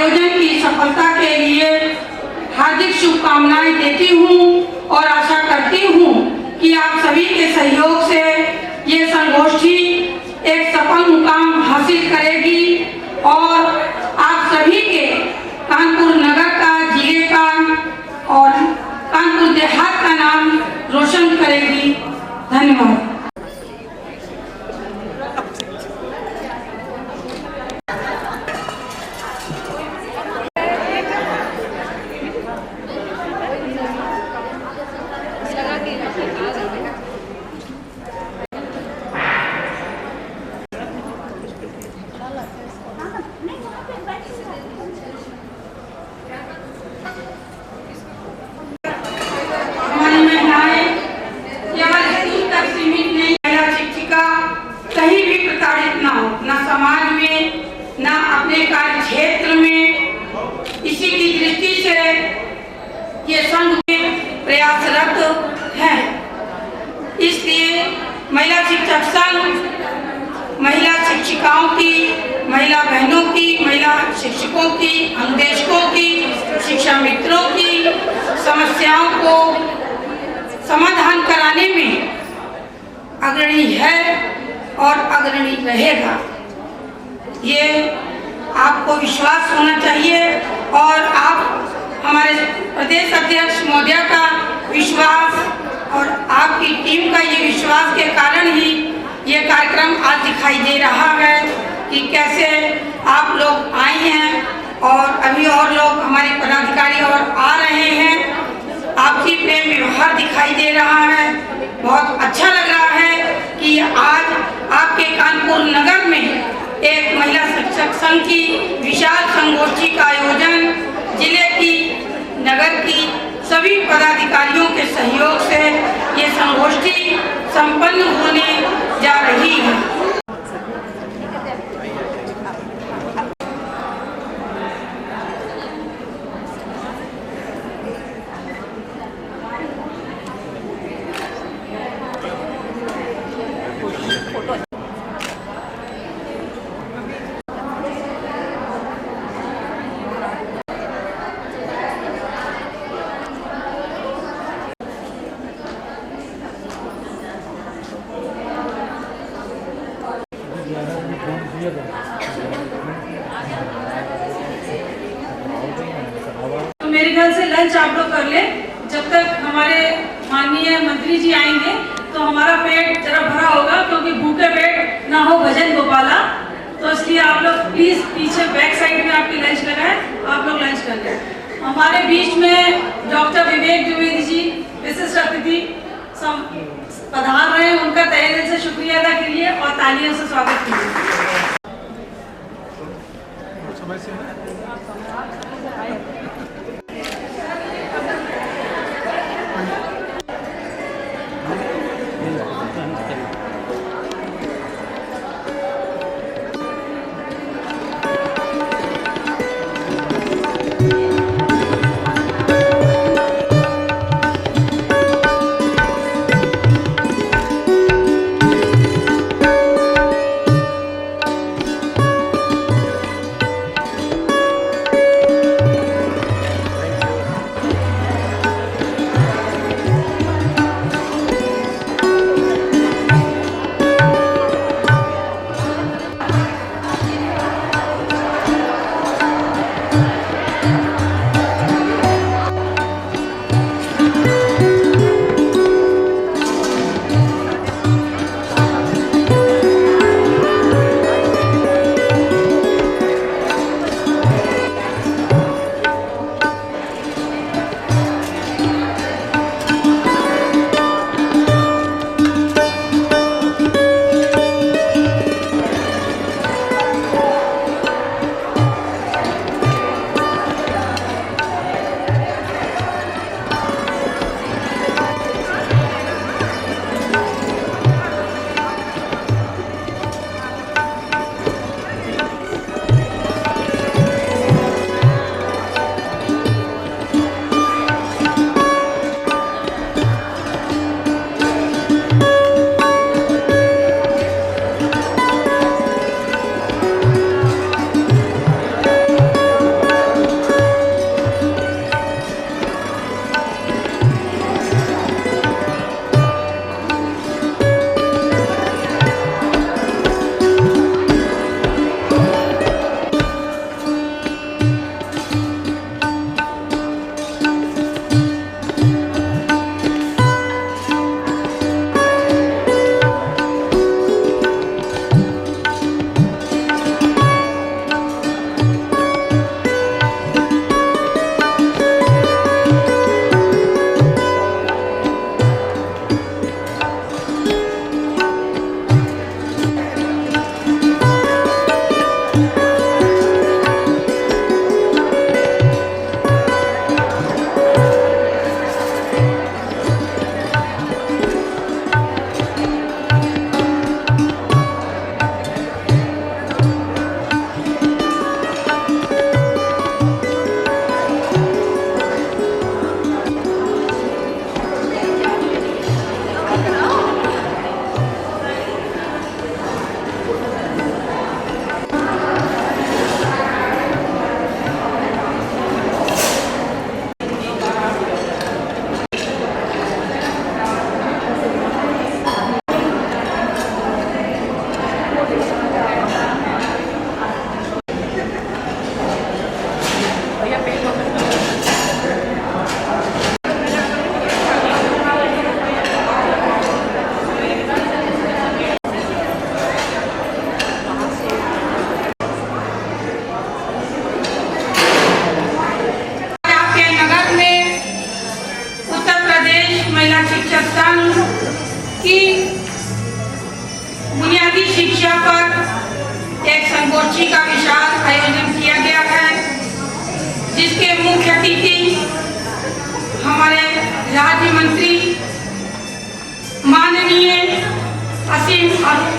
आयोजन की सफलता के लिए हार्दिक शुभकामनाएं देती हूं और आशा करती हूं कि आप सभी के सहयोग से ये संगोष्ठी एक सफल मुकाम हासिल करेगी और आप सभी के कानपुर नगर का, जिले का और कानपुर देहात का नाम रोशन करेगी। धन्यवाद। समाज में ना अपने कार्य क्षेत्र में, इसी की दृष्टि से ये संघ में प्रयासरत है। इसलिए महिला शिक्षक संघ महिला शिक्षिकाओं की, महिला बहनों की, महिला शिक्षकों की, अनुदेशकों की, शिक्षा मित्रों की समस्याओं को समाधान कराने में अग्रणी है और अग्रणी रहेगा। ये आपको विश्वास होना चाहिए और आप हमारे प्रदेश अध्यक्ष महोदया का विश्वास और आपकी टीम का ये विश्वास के कारण ही ये कार्यक्रम आज दिखाई दे रहा है कि कैसे आप लोग आए हैं और अभी और लोग हमारे पदाधिकारी और आ रहे हैं। आपकी प्रेम व्यवहार दिखाई दे रहा है। बहुत अच्छा लग रहा है कि आज आपके कानपुर नगर में एक महिला शिक्षक संघ की विशाल संगोष्ठी का आयोजन जिले की, नगर की सभी पदाधिकारियों के सहयोग से ये संगोष्ठी संपन्न होने जा रही है। तो मेरे ख्याल से लंच आप लोग कर ले। जब तक हमारे माननीय मंत्री जी आएंगे तो हमारा पेट जरा भरा होगा, क्योंकि भूखे पेट ना हो भजन गोपाला। तो इसलिए आप लोग प्लीज पीछे बैक साइड में आपकी लंच लगाए, आप लोग लंच कर लें। हमारे बीच में डॉक्टर विवेक द्विवेदी जी विशिष्ट अतिथि पधार रहे हैं, उनका तहे दिल से शुक्रिया अदा कीजिए और तालियों से स्वागत कीजिए।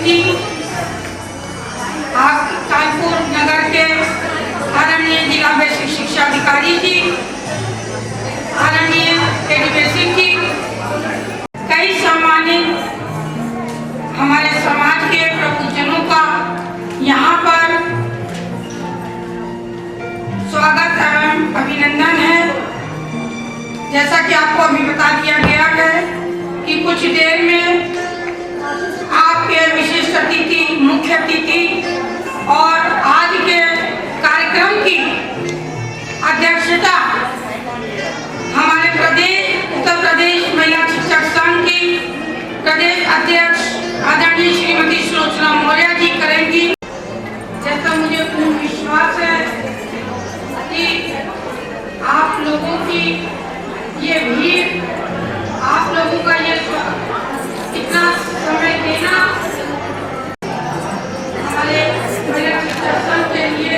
जी, आप कानपुर नगर के आदरणीय जिला बेसिक शिक्षा अधिकारी जी, आदरणीय एडी बेसिक जी, कई सम्मानित हमारे समाज के प्रबुद्धजनों का यहाँ पर स्वागत एवं अभिनंदन है। जैसा कि आपको अभी बता दिया गया है कि कुछ देर में आपके विशिष्ट अतिथि, मुख्य अतिथि और आज के कार्यक्रम की अध्यक्षता हमारे उत्तर प्रदेश महिला शिक्षक संघ की प्रदेश अध्यक्ष आदरणीय श्रीमती सुलोचना मौर्य जी करेंगी। जैसा मुझे पूर्ण विश्वास है कि आप लोगों की ये भीड़, आप लोगों का ये इतना समय देना हमारे महिला शिक्षक संघ के लिए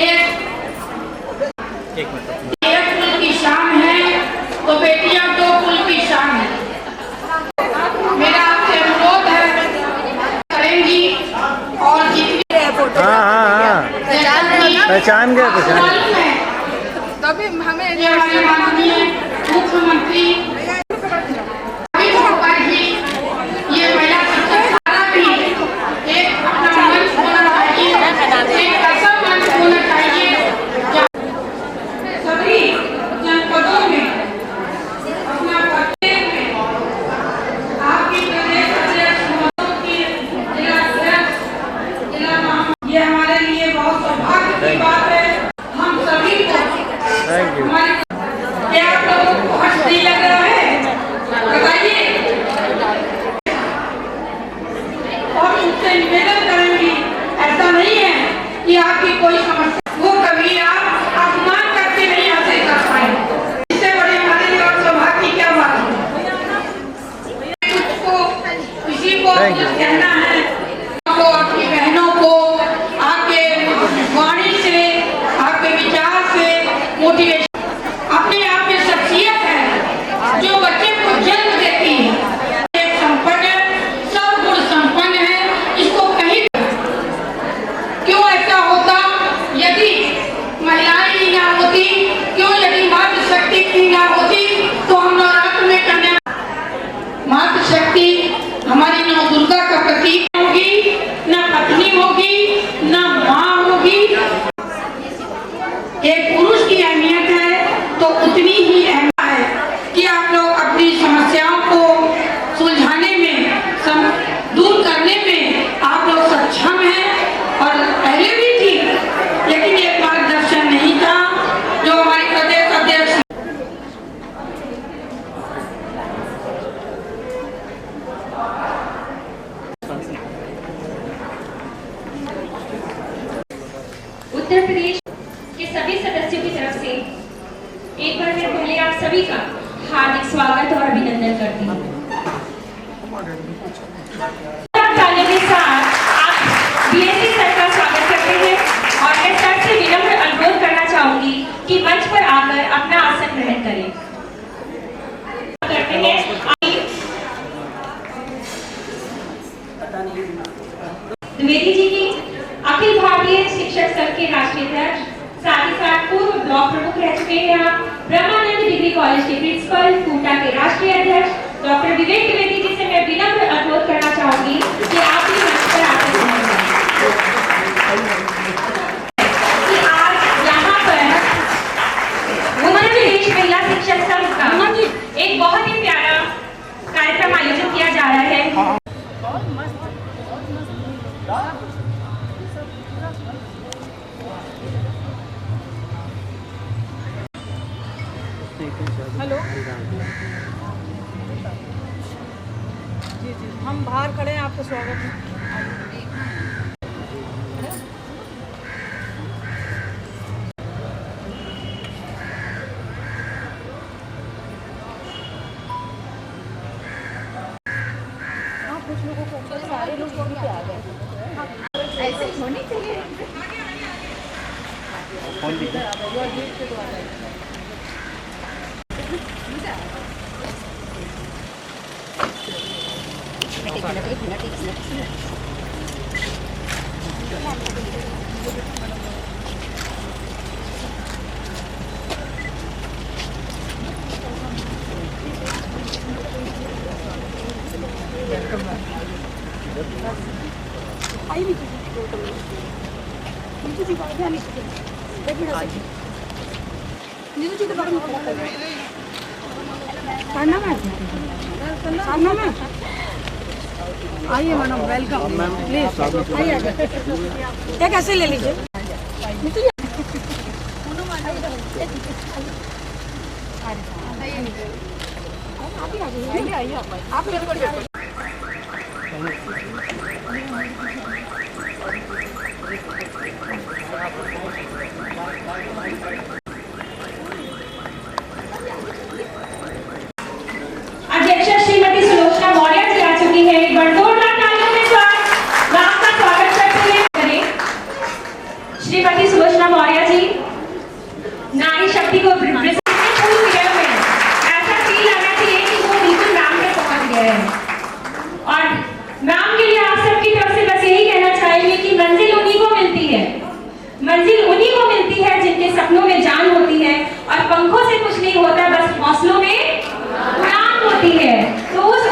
एक कुल की शान है, तो बेटियां दो कुल की शान है। मेरा आपसे अनुरोध है, करेंगी और जितनी पहचान गए तभी हमें हमारे माननीय मुख्यमंत्री ये महिला शिक्षक भी एक अपना मंच होना चाहिए, एक ऐसा मंच होना चाहिए सभी जनपदों में, अपना प्रत्येक में आपकी प्रदेश अध्यक्ष महोदय की जिला अध्यक्ष, ये हमारे लिए बहुत सौभाग्य की बात है। हम सभी को हमारे क्या आप लोगों को हर्ष नहीं लग रहा है, बताइए। और उनसे निवेदन करेंगी, ऐसा नहीं है कि आपकी कोई समस्या वो कभी आप अपमान करके नहीं हासिल कर पाए। इससे बड़े हमारे लिए और सौभाग्य की क्या बात है। किसी को कहना है, आपको, आपकी बहनों को आपके वाणी से, आपके विचार से मोटिवेशन अपने आप में शख्सियत है जो बच्चे को जन्म देती है। एक संपन्न, सब गुण संपन्न है, इसको कहीं क्यों ऐसा होता यदि महिलाएं ही ना होती, क्यों यदि मातृशक्ति की ना होती तो हम नवरात्र में कन्या मातृशक्ति हमारी नौ दुर्गा का प्रतीक होगी, न पत्नी होगी, न माँ होगी। एक पुरुष की अहमियत है तो उतनी ही अहमियत है कि आप लोग अपनी समस्याओं को सुलझाने में, दूर करने में आप लोग सक्षम हैं। और पहले भी थी, लेकिन ये मार्गदर्शन नहीं था जो हमारे प्रदेश अध्यक्ष उत्तर प्रदेश के सभी सदस्यों की तरफ से एक बार मैं पहले आप सभी का हार्दिक स्वागत और अभिनंदन करती हूँ। तालियों के साथ आप बीएससी सर का स्वागत करते हैं और मैं सर से विनम्र अनुरोध करना चाहूंगी कि मंच पर आकर अपना आसन ग्रहण करें। करते हैं द्विवेदी जी की अखिल भारतीय शिक्षक संघ के राष्ट्रीय अध्यक्ष, साथ ही साथ पूर्व ब्लॉक प्रमुख रह चुके हैं आप, ब्रह्मानंद डिग्री कॉलेज के प्रिंसिपल, कूटा के राष्ट्रीय अध्यक्ष डॉक्टर विवेक द्विवेदी जी से मैं विनम्र अनुरोध करना चाहूंगी कि आप भी मंच पर आकर कि आज यहाँ पर उत्तर प्रदेश महिला शिक्षक संघ का एक बहुत ही प्यारा कार्यक्रम आयोजित किया जा रहा है। हेलो जी जी, हम बाहर खड़े हैं, आपका स्वागत है। कुछ लोगों को सारे लोग भी आ गए, ऐसे होनी चाहिए। एक मिनट आइए मैडम, वेलकम प्लीज आइए। एक ऐसे ले लीजिए। आप मेरे को अध्यक्षा श्रीमती सुलोचना मौर्य जी आ चुकी है। एक बार जोरदार तालियों के साथ आपका स्वागत करते हुए श्रीमती सुलोचना मौर्य जी नारी शक्ति को ऐसा फील आना चाहिए कि वो बिल्कुल नाम पे पहुंच गए हैं। और नाम के लिए आप सबकी तरफ से बस यही कहना चाहेंगे कि मंजिल उन्हीं को मिलती है, मंजिल उन्हीं को मिलती है जिनके सपनों में जान होती है और पंखों से कुछ नहीं होता, बस हौसलों में उड़ान होती है। तो उस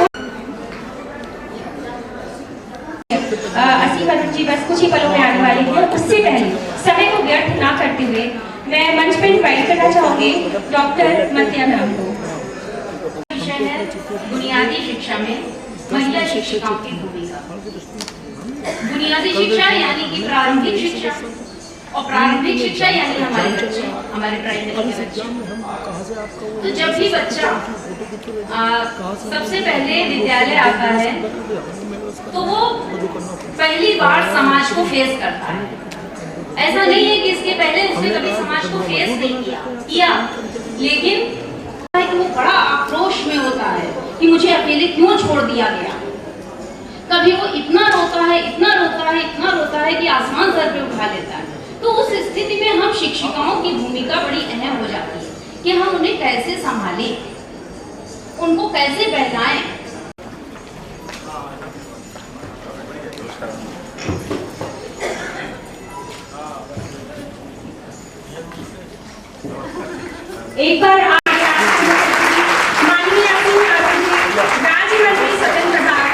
असीम अरुण जी बस कुछ ही पलों में आने वाली है। उससे पहले समय को व्यर्थ ना करते हुए मैं मंच पर इनवाइट करना चाहूंगी डॉक्टर मत्या मैम को। विषय है बुनियादी शिक्षा में महिला शिक्षिकाओं की भूमिका। बुनियादी शिक्षा यानी कि प्रारंभिक शिक्षा, और प्रारंभिक शिक्षा यानी हमारे बच्चे, हमारे प्राइमरी के बच्चे। तो जब भी बच्चा सबसे पहले विद्यालय आता है तो वो पहली बार समाज को फेस करता है। ऐसा नहीं है कि इसके पहले उसने कभी समाज को फेस नहीं किया, लेकिन वो बड़ा आक्रोश में होता है कि मुझे अकेले क्यों छोड़ दिया गया। कभी वो इतना रोता है, इतना रोता है, इतना रोता है कि आसमान सर पे उठा लेता है। तो उस स्थिति में हम शिक्षिकाओं की भूमिका बड़ी अहम हो जाती है कि हम उन्हें कैसे संभालें, उनको कैसे बहलाएं। एक बार माननीय राज्य मंत्री सदन प्रधान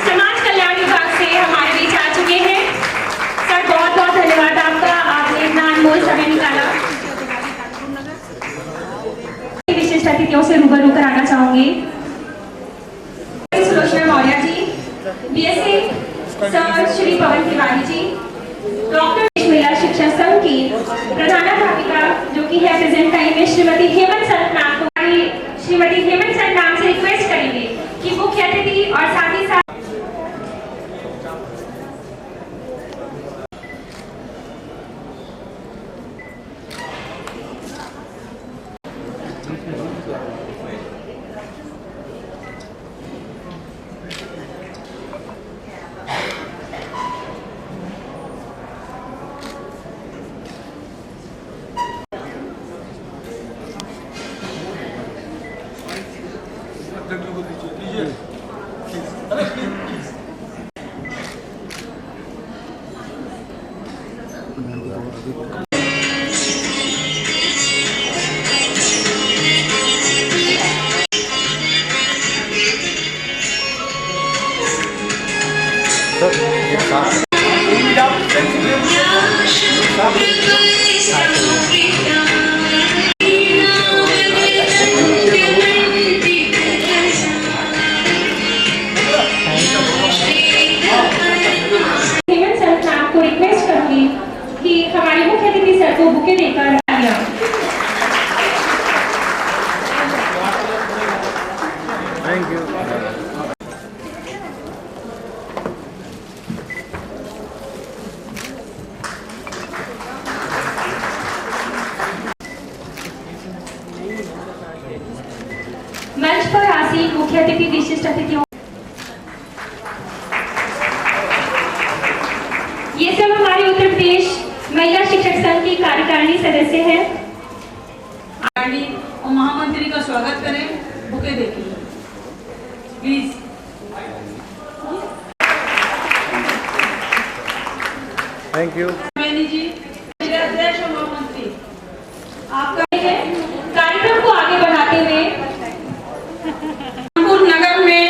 समाज कल्याण विभाग से हमारे बीच आ चुके हैं। सर बहुत बहुत धन्यवाद आपका, आपने इतना अनमोल समय निकाला। विशिष्ट अतिथियों से रूबरू कराना चाहूंगी Sulochana Maurya ji, BSc sir Shri Pawan Tiwari ji, doctor महिला शिक्षा संघ की प्रधानाध्यापिका जो कि है प्रेजेंट टाइम में श्रीमती हेमंत सर नाम को श्रीमती हेमंत सर नाम से रिक्वेस्ट करेंगे कि मुख्य अतिथि और साथ ही साथ बुके देकर आया। Thank you. मंच पर आसीन मुख्य अतिथि विशिष्ट अतिथियों, ये सब हमारे उत्तर प्रदेश महिला शिक्षक संघ की कार्यकारिणी सदस्य हैं। और महामंत्री का स्वागत करें, बुके देखें please. Thank you. Beni ji, मेरे अध्यक्ष और महामंत्री, आपका कार्यक्रम को आगे बढ़ाते हुए कानपुर नगर में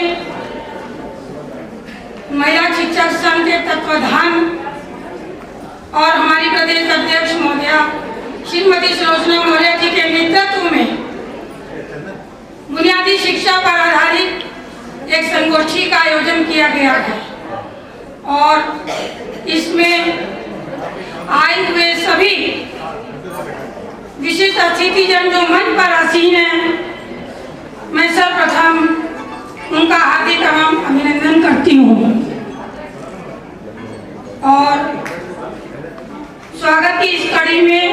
महिला शिक्षक संघ के तत्वाधान और हमारी प्रदेश अध्यक्ष महोदया श्रीमती सुलोचना मौर्य जी के नेतृत्व में बुनियादी शिक्षा पर आधारित एक संगोष्ठी का आयोजन किया गया है और इसमें आए हुए सभी विशिष्ट अतिथिजन जो मंच पर आसीन हैं, मैं सर्वप्रथम उनका हार्दिक अभिनंदन करती हूँ और स्वागत की इस कड़ी में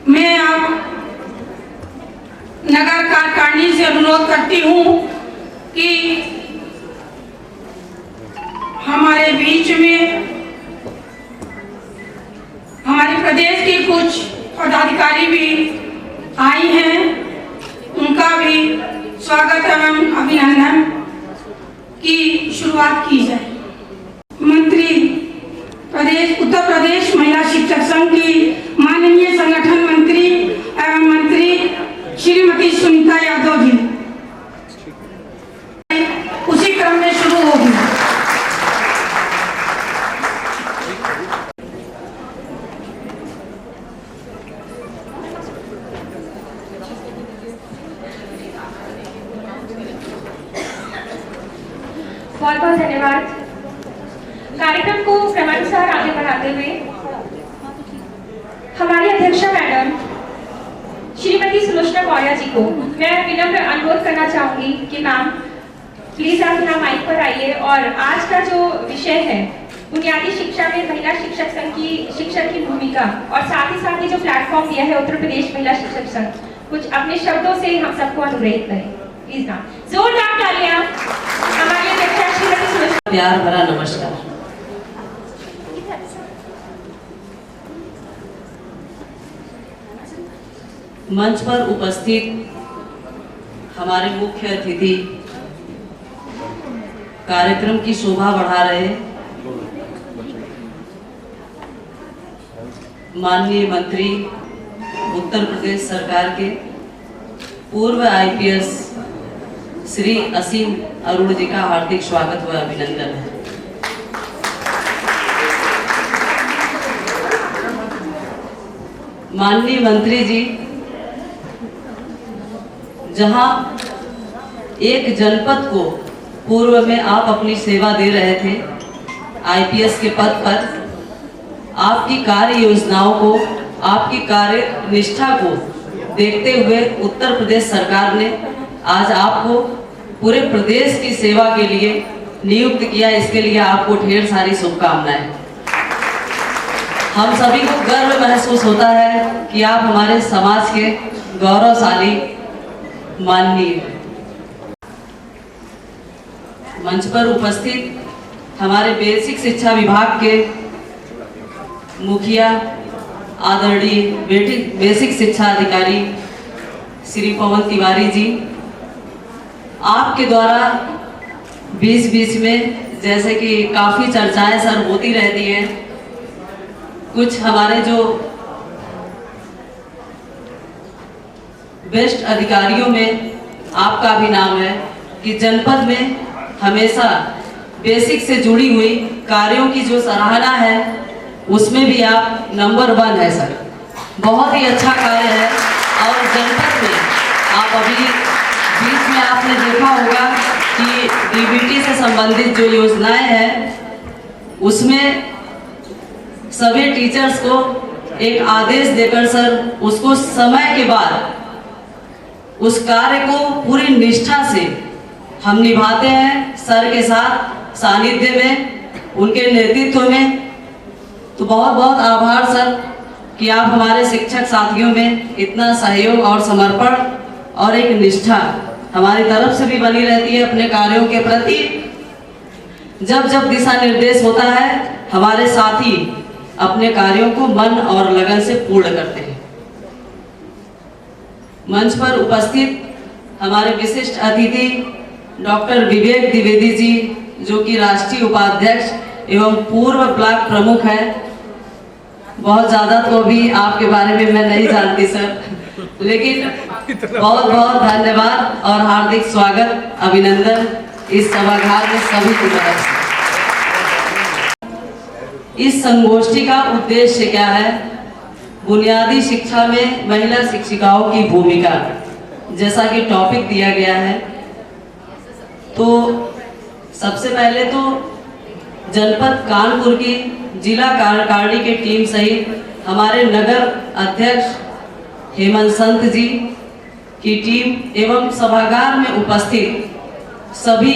मैं अब नगर कार्यकारिणी से अनुरोध करती हूँ कि हमारे बीच में हमारे प्रदेश के कुछ पदाधिकारी भी आई हैं, उनका भी स्वागत एवं अभिनंदन की शुरुआत की जाए। मंत्री प्रदेश उत्तर प्रदेश महिला शिक्षक संघ की माननीय संगठन मंत्री एवं मंत्री श्रीमती सुनीता यादव जी उसी क्रम में शुरू होगी। बहुत बहुत धन्यवाद। कार्यक्रम को क्रमानुसार आगे बढ़ाते हुए हमारी अध्यक्षा मैडम श्रीमती सुलोचना मौर्य जी को मैं विनम्र अनुरोध करना चाहूंगी कि मैम प्लीज आप यहाँ माइक पर आइए और आज का जो विषय है बुनियादी शिक्षा में महिला शिक्षक संघ की शिक्षक की भूमिका और साथ ही साथ ये जो प्लेटफॉर्म दिया है उत्तर प्रदेश महिला शिक्षक संघ कुछ अपने शब्दों से हम सबको अनुग्रहित करें। प्लीज मैम जोरदार तालियां हमारी अध्यक्षा श्रीमती सुलोचना। प्यार भरा नमस्कार। मंच पर उपस्थित हमारे मुख्य अतिथि, कार्यक्रम की शोभा बढ़ा रहे माननीय मंत्री उत्तर प्रदेश सरकार के पूर्व आईपीएस श्री असीम अरुण जी का हार्दिक स्वागत व अभिनंदन है। माननीय मंत्री जी, जहां एक जनपद को पूर्व में आप अपनी सेवा दे रहे थे आईपीएस के पद पर, आपकी कार्य योजनाओं को, आपकी कार्य निष्ठा को देखते हुए उत्तर प्रदेश सरकार ने आज आपको पूरे प्रदेश की सेवा के लिए नियुक्त किया। इसके लिए आपको ढेर सारी शुभकामनाएं। हम सभी को गर्व महसूस होता है कि आप हमारे समाज के गौरवशाली माननीय मंच पर उपस्थित हमारे बेसिक शिक्षा विभाग के मुखिया आदरणीय बेसिक शिक्षा अधिकारी श्री पवन तिवारी जी, आपके द्वारा बीच में जैसे कि काफ़ी चर्चाएं सर होती रहती हैं, कुछ हमारे जो बेस्ट अधिकारियों में आपका भी नाम है कि जनपद में हमेशा बेसिक से जुड़ी हुई कार्यों की जो सराहना है उसमें भी आप नंबर 1 है सर। बहुत ही अच्छा कार्य है और जनपद में आप अभी बीच में आपने देखा होगा कि डीबीटी से संबंधित जो योजनाएं हैं उसमें सभी टीचर्स को एक आदेश देकर सर उसको समय के बाद उस कार्य को पूरी निष्ठा से हम निभाते हैं सर के साथ सानिध्य में, उनके नेतृत्व में। तो बहुत बहुत आभार सर कि आप हमारे शिक्षक साथियों में इतना सहयोग और समर्पण और एक निष्ठा हमारी तरफ से भी बनी रहती है अपने कार्यों के प्रति। जब जब दिशा निर्देश होता है हमारे साथी अपने कार्यों को मन और लगन से पूर्ण करते हैं। मंच पर उपस्थित हमारे विशिष्ट अतिथि डॉक्टर विवेक द्विवेदी जी, जो कि राष्ट्रीय उपाध्यक्ष एवं पूर्व ब्लॉक प्रमुख है। बहुत ज़्यादा तो अभी आपके बारे में मैं नहीं जानती सर, लेकिन बहुत बहुत धन्यवाद और हार्दिक स्वागत, अभिनंदन इस सभागार में सभी की तरफ से। इस संगोष्ठी का उद्देश्य क्या है? बुनियादी शिक्षा में महिला शिक्षिकाओं की भूमिका, जैसा कि टॉपिक दिया गया है। तो सबसे पहले तो जनपद कानपुर की जिला कार्यकारिणी की टीम सहित हमारे नगर अध्यक्ष हेमंत संत जी की टीम एवं सभागार में उपस्थित सभी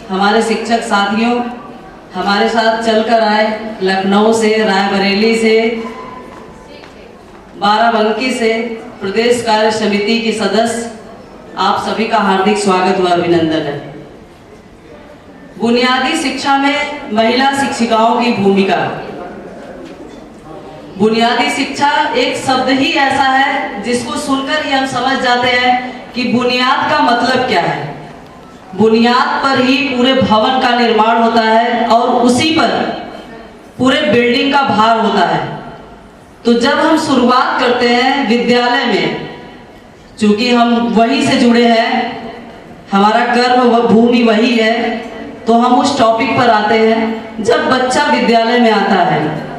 हमारे शिक्षक साथियों, हमारे साथ चलकर आए लखनऊ से, रायबरेली से, बाराबंकी से, प्रदेश कार्य समिति के सदस्य, आप सभी का हार्दिक स्वागत व अभिनंदन है। बुनियादी शिक्षा में महिला शिक्षिकाओं की भूमिका। बुनियादी शिक्षा एक शब्द ही ऐसा है जिसको सुनकर ही हम समझ जाते हैं कि बुनियाद का मतलब क्या है। बुनियाद पर ही पूरे भवन का निर्माण होता है और उसी पर पूरे बिल्डिंग का भार होता है। तो जब हम शुरुआत करते हैं विद्यालय में, चूंकि हम वहीं से जुड़े हैं, हमारा कर्म भूमि वही है, तो हम उस टॉपिक पर आते हैं। जब बच्चा विद्यालय में आता है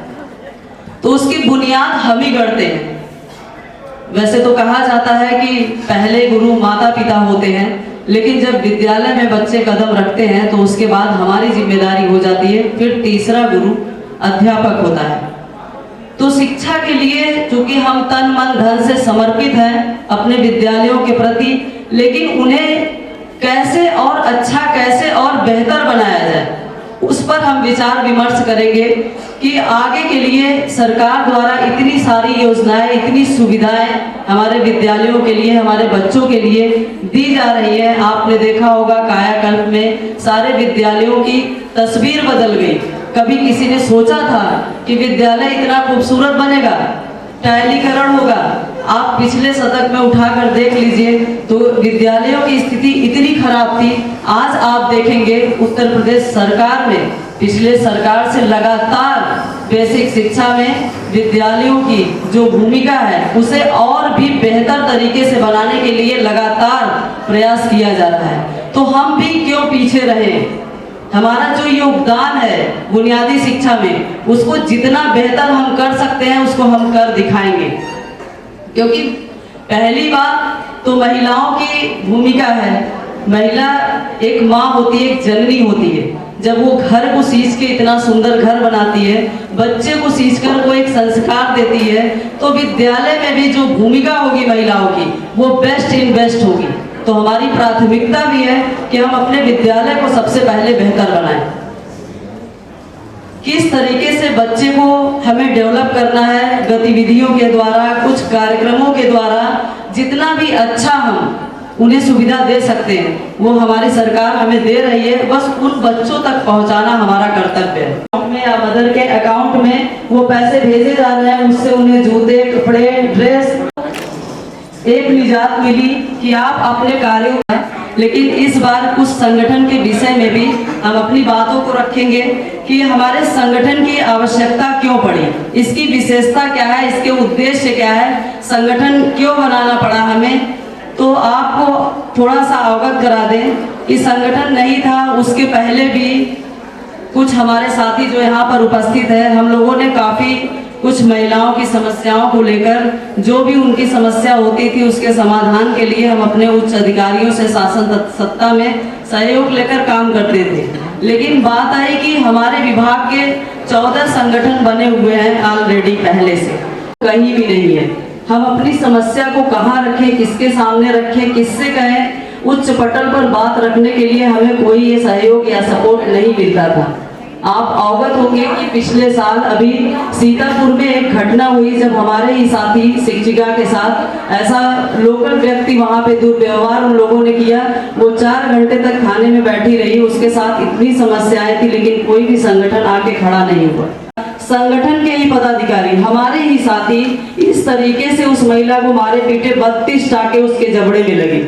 तो उसकी बुनियाद हम ही गढ़ते हैं। वैसे तो कहा जाता है कि पहले गुरु माता पिता होते हैं, लेकिन जब विद्यालय में बच्चे कदम रखते हैं तो उसके बाद हमारी जिम्मेदारी हो जाती है। फिर तीसरा गुरु अध्यापक होता है। तो शिक्षा के लिए चूंकि हम तन मन धन से समर्पित हैं अपने विद्यालयों के प्रति, लेकिन उन्हें कैसे और अच्छा, कैसे और बेहतर बनाया जाए, उस पर हम विचार विमर्श करेंगे कि आगे के लिए सरकार द्वारा इतनी सारी योजनाएं, इतनी सुविधाएं हमारे विद्यालयों के लिए, हमारे बच्चों के लिए दी जा रही है। आपने देखा होगा कायाकल्प में सारे विद्यालयों की तस्वीर बदल गई। कभी किसी ने सोचा था कि विद्यालय इतना खूबसूरत बनेगा, टाइलीकरण होगा? आप पिछले शतक में उठाकर देख लीजिए तो विद्यालयों की स्थिति इतनी खराब थी। आज आप देखेंगे उत्तर प्रदेश सरकार में पिछले सरकार से लगातार बेसिक शिक्षा में विद्यालयों की जो भूमिका है उसे और भी बेहतर तरीके से बनाने के लिए लगातार प्रयास किया जा रहा है। तो हम भी क्यों पीछे रहे? हमारा जो योगदान है बुनियादी शिक्षा में, उसको जितना बेहतर हम कर सकते हैं उसको हम कर दिखाएंगे। क्योंकि पहली बात तो महिलाओं की भूमिका है। महिला एक माँ होती है, एक जननी होती है। जब वो घर को सींच के इतना सुंदर घर बनाती है, बच्चे को सींच कर वो एक संस्कार देती है, तो विद्यालय में भी जो भूमिका होगी महिलाओं की वो बेस्ट इन बेस्ट होगी। तो हमारी प्राथमिकता भी है कि हम अपने विद्यालय को सबसे पहले बेहतर बनाएं। किस तरीके से बच्चे को हमें डेवलप करना है, गतिविधियों के द्वारा, कुछ कार्यक्रमों के द्वारा जितना भी अच्छा हम उन्हें सुविधा दे सकते हैं वो हमारी सरकार हमें दे रही है। बस उन बच्चों तक पहुंचाना हमारा कर्तव्य है। अकाउंट में या मदर के अकाउंट में वो पैसे भेजे जा रहे हैं, उससे उन्हें जूते, कपड़े, ड्रेस, एक निजात मिली कि आप अपने कार्यों में। लेकिन इस बार कुछ संगठन के विषय में भी हम अपनी बातों को रखेंगे कि हमारे संगठन की आवश्यकता क्यों पड़ी, इसकी विशेषता क्या है, इसके उद्देश्य क्या है, संगठन क्यों बनाना पड़ा हमें। तो आपको थोड़ा सा अवगत करा दें कि संगठन नहीं था उसके पहले भी कुछ हमारे साथी जो यहाँ पर उपस्थित है, हम लोगों ने काफ़ी कुछ महिलाओं की समस्याओं को लेकर जो भी उनकी समस्या होती थी उसके समाधान के लिए हम अपने उच्च अधिकारियों से शासन सत्ता में सहयोग लेकर काम करते थे। लेकिन बात आई कि हमारे विभाग के 14 संगठन बने हुए हैं ऑलरेडी पहले से, कहीं भी नहीं है। हम अपनी समस्या को कहाँ रखें, किसके सामने रखें, किससे कहें, उच्च पटल पर बात रखने के लिए हमें कोई ये सहयोग या सपोर्ट नहीं मिलता था। आप अवगत होंगे कि पिछले साल अभी सीतापुर में एक घटना हुई जब हमारे ही साथी शिक्षिका के साथ ऐसा लोकल व्यक्ति वहां पे दुर्व्यवहार उन लोगों ने किया। वो 4 घंटे तक खाने में बैठी रही, उसके साथ इतनी समस्याएं थी लेकिन कोई भी संगठन आके खड़ा नहीं हुआ। संगठन के ही पदाधिकारी, हमारे ही साथी इस तरीके से उस महिला को मारे पीटे, 32 टाके उसके जबड़े में लगे।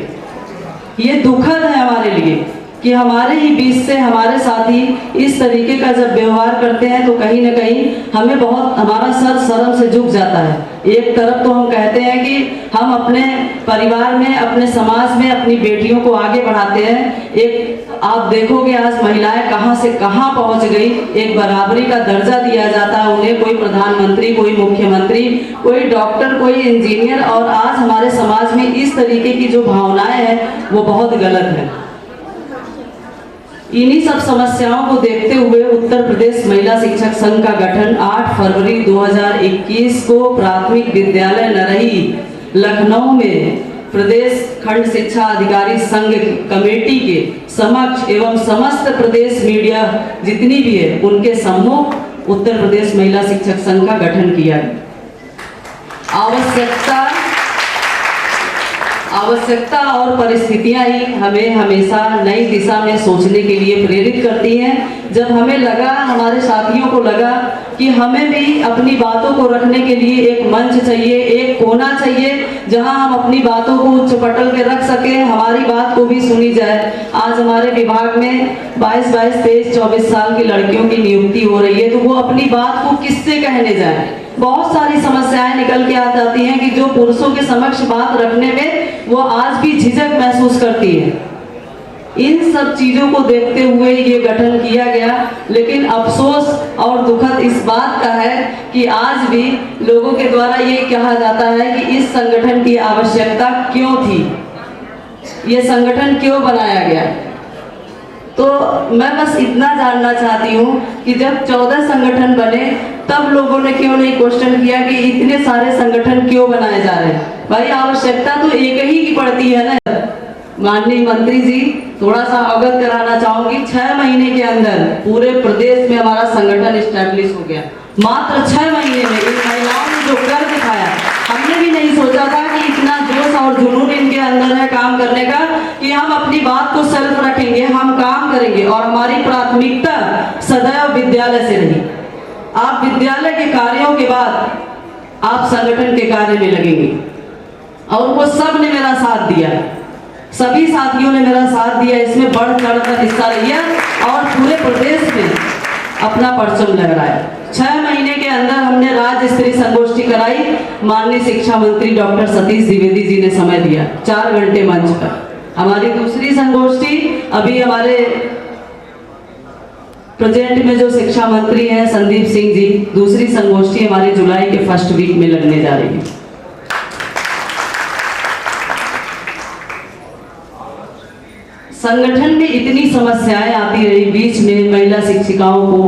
ये दुखद है हमारे लिए। कि हमारे ही बीच से हमारे साथी इस तरीके का जब व्यवहार करते हैं तो कहीं ना कहीं हमें बहुत, हमारा सर शर्म से झुक जाता है। एक तरफ तो हम कहते हैं कि हम अपने परिवार में, अपने समाज में अपनी बेटियों को आगे बढ़ाते हैं। एक आप देखोगे आज महिलाएं कहां से कहां पहुंच गई, एक बराबरी का दर्जा दिया जाता है उन्हें, कोई प्रधानमंत्री, कोई मुख्यमंत्री, कोई डॉक्टर, कोई इंजीनियर, और आज हमारे समाज में इस तरीके की जो भावनाएं हैं वो बहुत गलत है। इन्हीं सब समस्याओं को देखते हुए उत्तर प्रदेश महिला शिक्षक संघ का गठन 8 फरवरी 2021 को प्राथमिक विद्यालय नरही लखनऊ में प्रदेश खंड शिक्षा अधिकारी संघ कमेटी के समक्ष एवं समस्त प्रदेश मीडिया जितनी भी है उनके सम्मुख उत्तर प्रदेश महिला शिक्षक संघ का गठन किया गया। आवश्यकता और परिस्थितियां ही हमें हमेशा नई दिशा में सोचने के लिए प्रेरित करती हैं। जब हमें लगा, हमारे साथियों को लगा कि हमें भी अपनी बातों को रखने के लिए एक मंच चाहिए, एक कोना चाहिए जहां हम अपनी बातों को उच्च पटल के रख सके, हमारी बात को भी सुनी जाए। आज हमारे विभाग में 22, 23, 24 साल की लड़कियों की नियुक्ति हो रही है, तो वो अपनी बात को किससे कहने जाए। बहुत सारी समस्याएं निकल के आ जाती हैं कि जो पुरुषों के समक्ष बात रखने में वो आज भी झिझक महसूस करती है। इन सब चीजों को देखते हुए ये गठन किया गया, लेकिन अफसोस और दुखद इस बात का है कि आज भी लोगों के द्वारा ये कहा जाता है कि इस संगठन की आवश्यकता क्यों थी, ये संगठन क्यों बनाया गया। तो मैं बस इतना जानना चाहती हूँ कि जब 14 संगठन बने तब लोगों ने क्यों नहीं क्वेश्चन किया कि इतने सारे संगठन क्यों बनाए जा रहे हैं। भाई आवश्यकता तो एक ही की पड़ती है ना। माननीय मंत्री जी, थोड़ा सा अवगत कराना चाहूंगी, 6 महीने के अंदर पूरे प्रदेश में हमारा संगठन स्टैब्लिश हो गया। मात्र 6 महीने में इन महिलाओं ने जो कर दिखाया, हमने भी नहीं सोचा था कि इतना जोश और जुनून इनके अंदर है काम करने का कि हम अपनी बात को सेल्फ रखेंगे, हम काम करेंगे और हमारी प्राथमिकता सदैव विद्यालय से रही। आप विद्यालय के कार्यों के बाद आप संगठन के कार्य में लगेंगे, और वो सब ने मेरा साथ दिया, सभी साथियों ने मेरा साथ दिया, इसमें बढ़ चढ़कर हिस्सा लिया और पूरे प्रदेश में अपना परचम लहराया। 6 महीने के अंदर हमने राज्य स्तरीय संगोष्ठी कराई। माननीय शिक्षा मंत्री डॉक्टर सतीश द्विवेदी जी ने समय दिया 4 घंटे मंच पर। हमारी दूसरी संगोष्ठी अभी हमारे प्रेजेंट में जो शिक्षा मंत्री हैं संदीप सिंह जी, दूसरी संगोष्ठी हमारी जुलाई के फर्स्ट वीक में लगने जा रही है। संगठन में इतनी समस्याएं आती रही, बीच में महिला शिक्षिकाओं को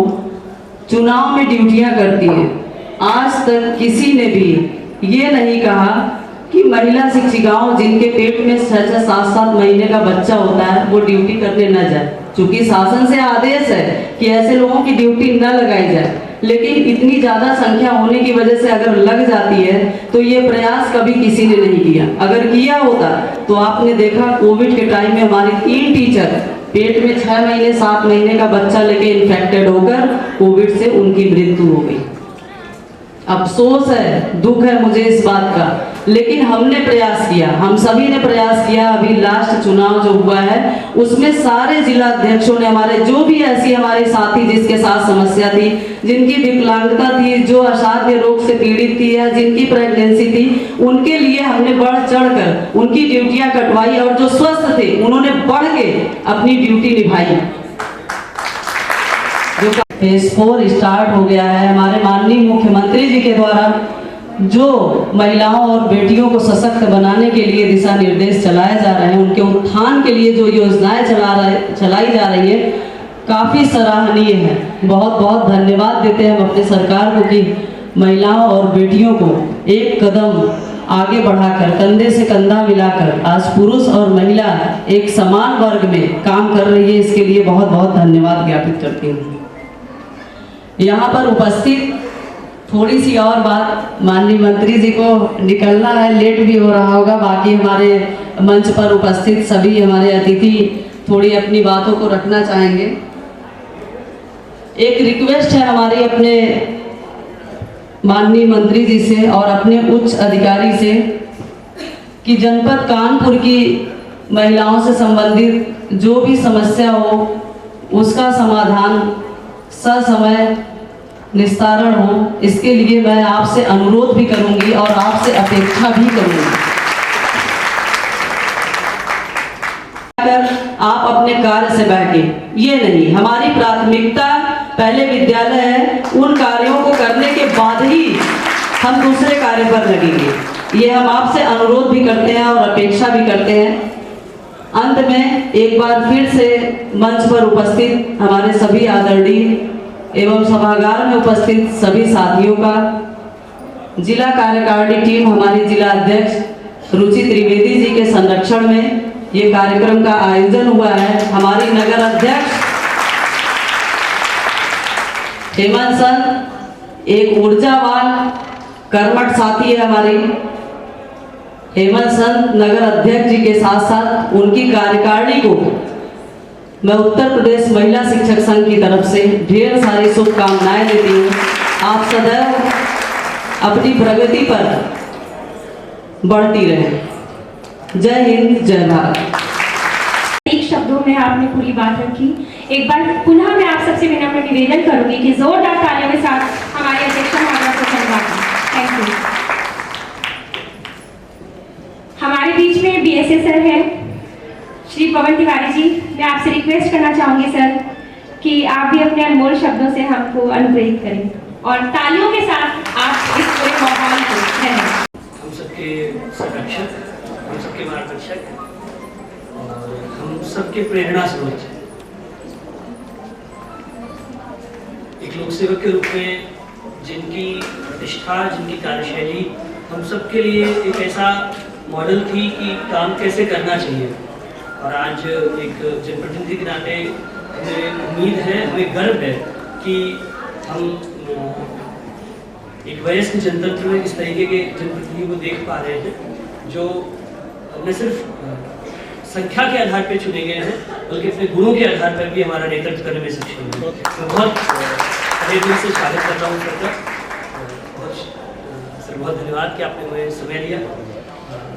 चुनाव में ड्यूटियां करती हैं। आज तक किसी ने भी ये नहीं कहा कि महिला शिक्षिकाओं जिनके पेट में 6-6, 7-7 महीने का बच्चा होता है वो ड्यूटी करने न जाए। चूंकि शासन से आदेश है कि ऐसे लोगों की ड्यूटी न लगाई जाए, लेकिन इतनी ज्यादा संख्या होने की वजह से अगर लग जाती है तो ये प्रयास कभी किसी ने नहीं किया। अगर किया होता तो आपने देखा कोविड के टाइम में हमारी 3 टीचर पेट में 6 महीने 7 महीने का बच्चा लेके इन्फेक्टेड होकर कोविड से उनकी मृत्यु हो गई। अफसोस है, दुख है मुझे इस बात का, लेकिन हमने प्रयास किया, हम सभी ने प्रयास किया। अभी लास्ट चुनाव जो हुआ है उसमें सारे जिला अध्यक्षों ने, हमारे जो भी ऐसी हमारे साथी जिसके साथ समस्या थी, जिनकी विकलांगता थी, जो असाध्य रोग से पीड़ित थी या जिनकी प्रेगनेंसी थी, उनके लिए हमने बढ़ चढ़कर उनकी ड्यूटियां कटवाई और जो स्वस्थ थे उन्होंने बढ़ के अपनी ड्यूटी निभाई। जो फेज 4 स्टार्ट हो गया है, हमारे माननीय मुख्यमंत्री जी के द्वारा जो महिलाओं और बेटियों को सशक्त बनाने के लिए दिशा निर्देश चलाए जा रहे हैं, उनके उत्थान के लिए जो योजनाएं चलाई जा रही है, काफ़ी सराहनीय है। बहुत बहुत धन्यवाद देते हैं हम अपने सरकार को कि महिलाओं और बेटियों को एक कदम आगे बढ़ाकर, कंधे से कंधा मिलाकर आज पुरुष और महिला एक समान वर्ग में काम कर रही है। इसके लिए बहुत बहुत धन्यवाद ज्ञापित करती हूँ। यहाँ पर उपस्थित थोड़ी सी और बात, माननीय मंत्री जी को निकलना है, लेट भी हो रहा होगा, बाकी हमारे मंच पर उपस्थित सभी हमारे अतिथि थोड़ी अपनी बातों को रखना चाहेंगे। एक रिक्वेस्ट है हमारी अपने माननीय मंत्री जी से और अपने उच्च अधिकारी से कि जनपद कानपुर की महिलाओं से संबंधित जो भी समस्या हो उसका समाधान ससमय निस्तारण हो, इसके लिए मैं आपसे अनुरोध भी करूंगी और आपसे अपेक्षा भी करूंगी। आप अपने कार्य से बैठे, ये नहीं, हमारी प्राथमिकता पहले विद्यालय है, उन कार्यों को करने के बाद ही हम दूसरे कार्य पर लगेंगे। ये हम आपसे अनुरोध भी करते हैं और अपेक्षा भी करते हैं। अंत में एक बार फिर से मंच पर उपस्थित हमारे सभी आदरणीय एवं सभागार में उपस्थित सभी साथियों का, जिला कार्यकारिणी टीम हमारी जिला अध्यक्ष रुचि त्रिवेदी जी के संरक्षण में ये कार्यक्रम का आयोजन हुआ है। हमारी नगर अध्यक्ष हेमंत सर एक ऊर्जावान कर्मठ साथी है हमारी। हेमंत सर नगर अध्यक्ष जी के साथ साथ उनकी कार्यकारिणी को मैं उत्तर प्रदेश महिला शिक्षक संघ की तरफ से ढेर सारी शुभकामनाएं देती हूँ। आप सदैव अपनी प्रगति पर बढ़ती रहें। जय हिंद, जय भारत। एक शब्दों में आपने पूरी बात रखी। एक बार पुनः मैं आप सबसे विनम्र निवेदन करूंगी कि जोरदार तालियों के साथ हमारे अध्यक्ष महोदय को धन्यवाद। Thank you. हमारे बीच में बीएसए सर है श्री पवन तिवारी जी। मैं आपसे रिक्वेस्ट करना चाहूंगी सर कि आप भी अपने अनमोल शब्दों से हमको अनुप्रेरित करें और तालियों के साथ आप इस पूरे माहौल को धन्यवाद। हम सबके संरक्षक, हम सबके मार्गदर्शक और हम सबके प्रेरणा स्रोत हैं। एक लोक सेवक के रूप में जिनकी प्रतिष्ठा, जिनकी कार्यशैली हम सबके लिए एक ऐसा मॉडल थी कि काम कैसे करना चाहिए। और आज एक जनप्रतिनिधि के नाते हमें उम्मीद है, हमें गर्व है कि हम एक वयस्क जनतंत्र में इस तरीके के जनप्रतिनिधि को देख पा रहे हैं जो न सिर्फ संख्या के आधार पर चुने गए हैं बल्कि अपने गुणों के आधार पर भी हमारा नेतृत्व करने में सक्षम है। मैं बहुत दिल से स्वागत करता हूँ सर, बहुत धन्यवाद कि आपने मुझे समय दिया।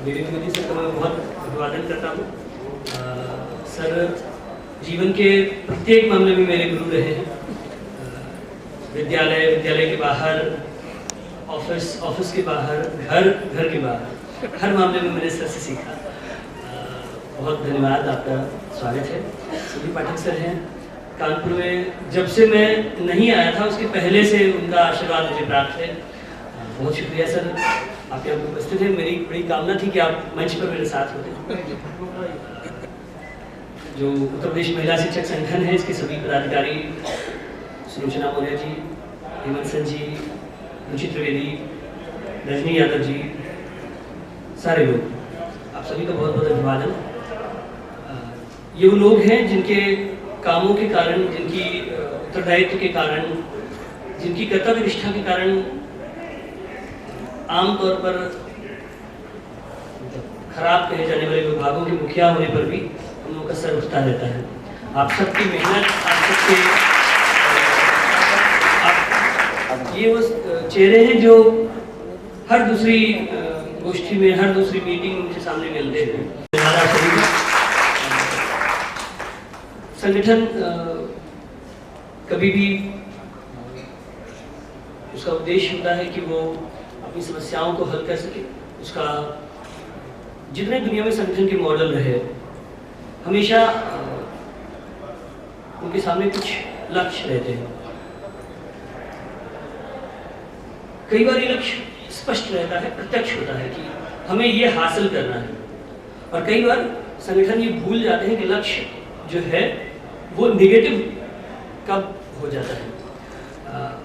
मेरी मोदी सर का मैं बहुत अभिवादन करता हूँ। सर जीवन के प्रत्येक मामले में मेरे गुरु रहे हैं। विद्यालय, विद्यालय के बाहर, ऑफिस, ऑफिस के बाहर, घर, घर के बाहर, हर मामले में मैंने सर से सीखा। बहुत धन्यवाद, आपका स्वागत है। सभी पाठक सर हैं कानपुर में। जब से मैं नहीं आया था उसके पहले से उनका आशीर्वाद मुझे प्राप्त है। बहुत शुक्रिया सर, आप यहाँ उपस्थित हैं। मेरी बड़ी कामना थी कि आप मंच पर मेरे साथ होते। जो उत्तर प्रदेश महिला शिक्षक संगठन है, इसके सभी पदाधिकारी, सुलोचना मौर्य जी, हेमंत सर जी, रुचि त्रिवेदी, रजनी यादव जी, सारे लोग, आप सभी का बहुत बहुत अभिवादन। ये वो लोग हैं जिनके कामों के कारण, जिनकी उत्तरदायित्व के कारण, जिनकी कर्तव्य निष्ठा के कारण आमतौर पर खराब कहे जाने वाले विभागों के मुखिया होने पर भी उन लोगों का सर उठता रहता है। आप सबकी मेहनत, आप सबके ये वो चेहरे हैं जो हर दूसरी गोष्ठी में, हर दूसरी मीटिंग में मुझे सामने मिलते हैं। संगठन कभी भी उसका उद्देश्य होता है कि वो अपनी समस्याओं को हल कर सके। उसका जितने दुनिया में संगठन के मॉडल रहे, हमेशा उनके सामने कुछ लक्ष्य रहते हैं। कई बार ये लक्ष्य स्पष्ट रहता है, प्रत्यक्ष होता है कि हमें ये हासिल करना है, और कई बार संगठन ये भूल जाते हैं कि लक्ष्य जो है वो निगेटिव कब हो जाता है।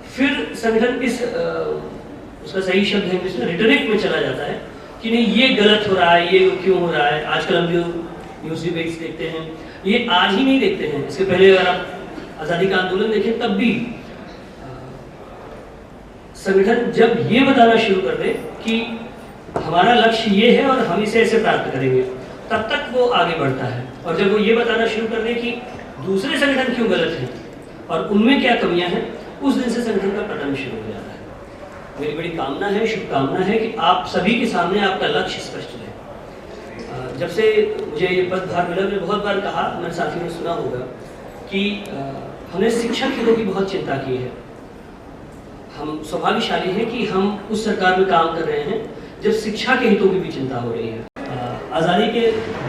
फिर संगठन इस उसका सही शब्द है इसमें रिटर्निक में चला जाता है कि नहीं ये गलत हो रहा है, ये क्यों हो रहा है। आजकल हम जो न्यूज़ डिबेट्स देखते हैं, ये आज ही नहीं देखते हैं, इसके पहले अगर आप आज़ादी का आंदोलन देखें तब भी संगठन जब ये बताना शुरू कर दे कि हमारा लक्ष्य ये है और हम इसे ऐसे प्राप्त करेंगे, तब तक वो आगे बढ़ता है। और जब वो ये बताना शुरू कर दे कि दूसरे संगठन क्यों गलत हैं और उनमें क्या कमियां हैं, उस दिन से संगठन का पतन शुरू हो जाता है। मेरी बड़ी कामना है, शुभकामना है कि आप सभी के सामने आपका लक्ष्य स्पष्ट रहे। जब से मुझे ये पदभार मिला, मैंने बहुत बार कहा, मेरे साथियों ने सुना होगा कि हमने शिक्षक हितों की बहुत चिंता की है। हम सौभाग्यशाली हैं कि हम उस सरकार में काम कर रहे हैं जब शिक्षा के हितों की भी चिंता हो रही है। आज़ादी के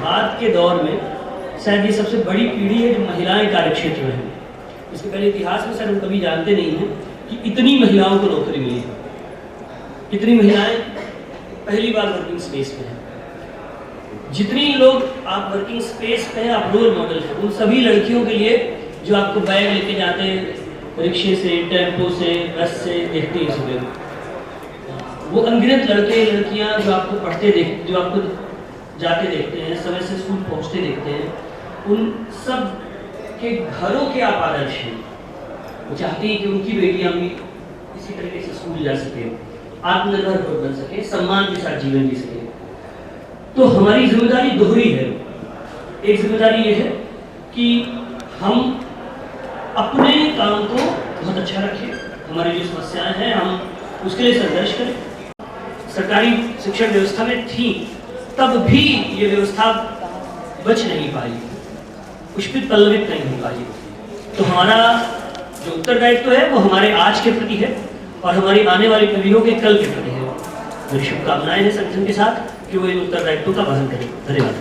बाद के दौर में शायद ये सबसे बड़ी पीढ़ी है जो महिलाएं कार्यक्षेत्र में हैं। इसके पहले इतिहास में शायद हम कभी जानते नहीं हैं कि इतनी महिलाओं को नौकरी मिली है, इतनी महिलाएं पहली बार वर्किंग स्पेस पे हैं। जितनी लोग आप वर्किंग स्पेस पे हैं, आप रोल मॉडल हैं उन सभी लड़कियों के लिए जो आपको बैग लेके जाते हैं रिक्शे से, टेम्पो से, बस से, देखते हैं सुबह। वो अनगिनत लड़के लड़कियां जो आपको जो आपको जाते देखते हैं, समय से स्कूल पहुंचते देखते हैं, उन सब के घरों के आप आदर्श हैं। वो चाहती हैं कि उनकी बेटियां भी इसी तरीके से स्कूल जा सके, आत्मनिर्भर बन सके, सम्मान के साथ जीवन जी सके। तो हमारी जिम्मेदारी दोहरी है। एक जिम्मेदारी ये है कि हम अपने काम को बहुत अच्छा रखें, हमारी जो समस्याएं हैं हम उसके लिए संघर्ष करें। सरकारी शिक्षण व्यवस्था में थी तब भी ये व्यवस्था बच नहीं पाई, पुष्पित पल्लवित नहीं हो पाई। तो हमारा जो उत्तरदायित्व है वो हमारे आज के प्रति है और हमारी आने वाली पीढ़ियों के कल के प्रति है। मेरी शुभकामनाएं हैं संगठन के साथ कि वो इन उत्तरदायित्व का वहन करें। धन्यवाद।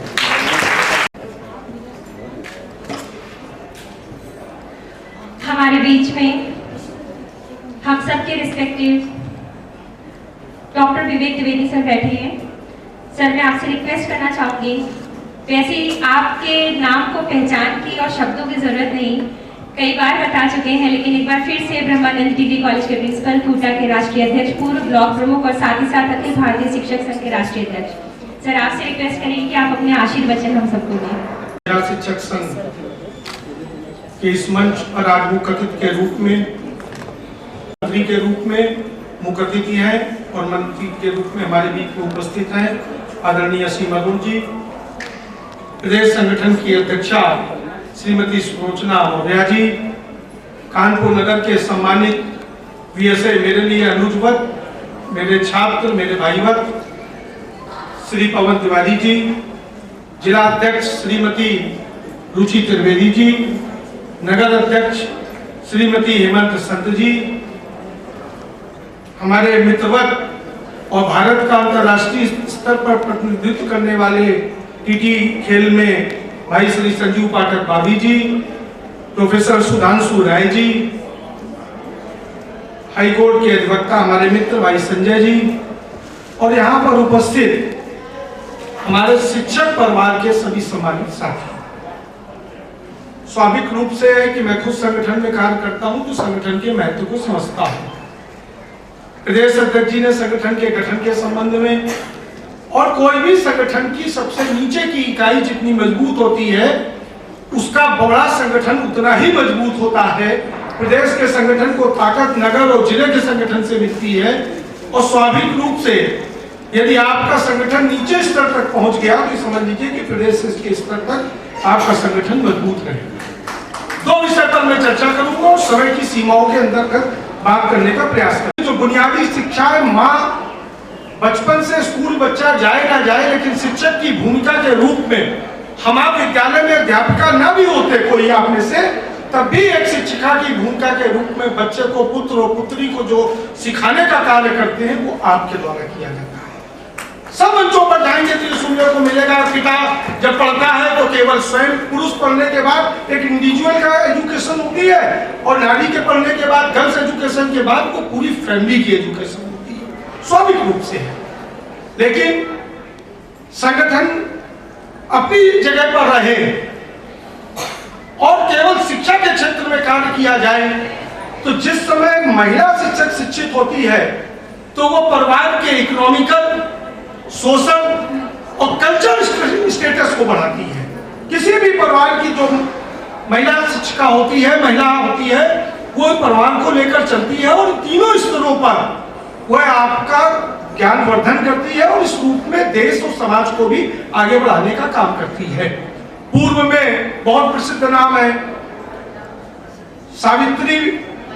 हमारे बीच में हम सबके रिस्पेक्टिव डॉक्टर विवेक द्विवेदी सर बैठे हैं। सर, मैं आपसे रिक्वेस्ट करना चाहूँगी, वैसे ही आपके नाम को पहचान की और शब्दों की जरूरत नहीं, कई बार बता चुके हैं, लेकिन एक बार फिर से ब्रह्मानंद डिग्री कॉलेज के प्रिंसिपल, कूटा के राष्ट्रीय अध्यक्ष, पूर्व ब्लॉक प्रमुख और साथ ही साथ अखिल भारतीय शिक्षक संघ के राष्ट्रीय अध्यक्ष। सर, आपसे रिक्वेस्ट करेंगे कि आप अपने आशीर्वचन हम सबको दें। शिक्षक संघ के इस मंच पर आज मुख्य अतिथि के रूप में, मंत्री के रूप में मुख्य अतिथि हैं और मंत्री के रूप में हमारे बीच में उपस्थित हैं आदरणीय सीमा अरुण जी, प्रदेश संगठन की अध्यक्षा श्रीमती सुलोचना मौर्य जी, कानपुर नगर के सम्मानित वीएसए मेरे लिए अनुजवत, मेरे छात्र, मेरे भाईवत श्री पवन तिवारी जी, जिला अध्यक्ष श्रीमती रुचि त्रिवेदी जी, नगर अध्यक्ष श्रीमती हेमंत संत जी, हमारे मित्रवत और भारत का अंतर्राष्ट्रीय स्तर पर प्रतिनिधित्व करने वाले टीटी खेल में भाई श्री संजीव पाठक भाभी जी, प्रोफेसर सुधांशु राय जी, हाईकोर्ट के अधिवक्ता हमारे मित्र भाई संजय जी और यहाँ पर उपस्थित हमारे शिक्षक परिवार के सभी सम्मानित साथी। स्वाभाविक रूप से है कि मैं खुद संगठन में कार्य करता हूं तो संगठन के महत्व को समझता हूं। प्रदेश अध्यक्ष जी ने संगठन के गठन के संबंध में और कोई भी संगठन की सबसे नीचे की इकाई जितनी मजबूत होती है उसका बड़ा संगठन उतना ही मजबूत होता है। प्रदेश के संगठन को ताकत नगर और जिले के संगठन से मिलती है और स्वाभाविक रूप से यदि आपका संगठन नीचे स्तर तक पहुंच गया तो समझ लीजिए कि प्रदेश के स्तर तक आपका संगठन मजबूत रहेगा। दो विषय पर मैं चर्चा करूंगा और समय की सीमाओं के अंतर्गत बात करने का प्रयास करूंगा। जो बुनियादी शिक्षा है, माँ बचपन से स्कूल बच्चा जाए ना जाए, लेकिन शिक्षक की भूमिका के रूप में हम आप विद्यालय में अध्यापिका न भी होते कोई आप में से, तब भी एक शिक्षिका की भूमिका के रूप में बच्चे को, पुत्र और पुत्री को जो सिखाने का कार्य करते हैं वो आपके द्वारा किया जाता है। सब मंचों पर जाएंगे तो सुनने को मिलेगा, पिता जब पढ़ता है तो केवल स्वयं, पुरुष पढ़ने के बाद एक इंडिविजुअल का एजुकेशन होती है और नारी के पढ़ने के बाद, गर्ल्स एजुकेशन के बाद वो पूरी फैमिली की एजुकेशन होती है। स्वाभाविक रूप से है, लेकिन संगठन अपनी जगह पर रहे और केवल शिक्षा के क्षेत्र में कार्य किया जाए तो जिस समय महिला शिक्षक शिक्षित होती है तो वो परिवार के इकोनॉमिकल, सोशल और कल्चरल स्टेटस को बढ़ाती है। किसी भी परिवार की जो महिला शिक्षिका होती है, महिला होती है, वो परिवार को लेकर चलती है और तीनों स्तरों पर वह आपका ज्ञान वर्धन करती है और इस रूप में देश और समाज को भी आगे बढ़ाने का काम करती है। पूर्व में बहुत प्रसिद्ध नाम है सावित्री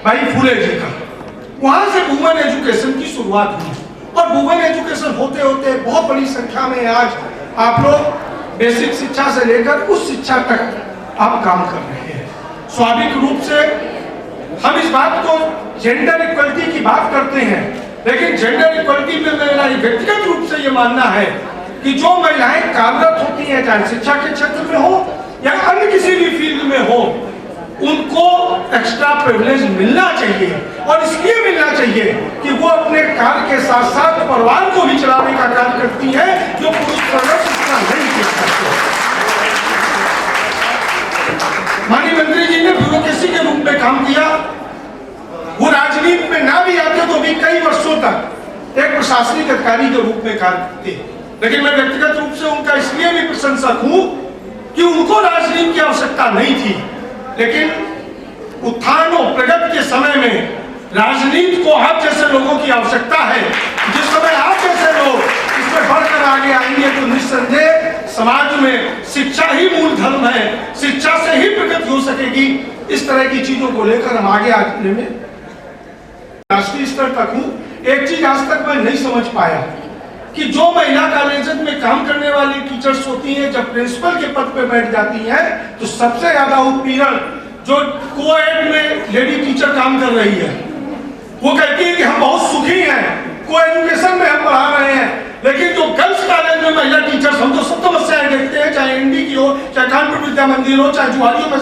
बाई फुले जी का, वहां से वुमेन एजुकेशन की शुरुआत हुई और वुमेन एजुकेशन होते होते बहुत बड़ी संख्या में आज आप लोग बेसिक शिक्षा से लेकर उच्च शिक्षा तक आप काम कर रहे हैं। स्वाभाविक रूप से हम इस बात को जेंडर इक्वलिटी की बात करते हैं, लेकिन जेंडर इक्वलिटी में मेरा व्यक्तिगत रूप से ये मानना है कि जो महिलाएं कार्यरत होती हैं, चाहे शिक्षा के क्षेत्र में हो या अन्य किसी भी फील्ड में हो, उनको एक्स्ट्रा प्रिविलेज मिलना चाहिए। और इसलिए मिलना चाहिए कि वो अपने कार्य के साथ साथ परिवार को भी चलाने का कार्य करती है, जो पुरुष सर्वस्व इतना नहीं कर सकते। माननीय मंत्री जी ने ब्यूरोक्रेसी के रूप में काम किया। वो राजनीति में ना भी आते तो भी कई वर्षों तक एक प्रशासनिक अधिकारी के रूप में कार्य करते। लेकिन मैं व्यक्तिगत रूप से उनका इसलिए भी प्रशंसक हूं कि उनको राजनीति की आवश्यकता नहीं थी, लेकिन उत्थान और प्रगति के समय में राजनीति को आप जैसे लोगों की आवश्यकता है। जिस समय आप जैसे लोग इसमें बढ़कर आगे आएंगे तो निस्संदेह समाज में शिक्षा ही मूल धर्म है, शिक्षा से ही प्रगति हो सकेगी। इस तरह की चीजों को लेकर हम आगे आने में राष्ट्रीय स्तर तक हूं। एक चीज आज तक मैं नहीं समझ पाया कि जो महिला कॉलेज में काम करने वाली टीचर्स होती हैं, जब प्रिंसिपल के पद पे बैठ जाती हैं तो सबसे ज्यादा उत्पीड़न जो कोएड में लेडी टीचर काम कर रही है, वो कहती है कि हम बहुत सुखी हैं, को एजुकेशन में हम पढ़ा रहे हैं। लेकिन जो गर्ल्स कॉलेज में महिला टीचर्स, हम तो सब समस्याएं देखते हैं, चाहे एनडी की हो, चाहे कानपुर विद्या मंदिर हो, चाहे जुआरियों में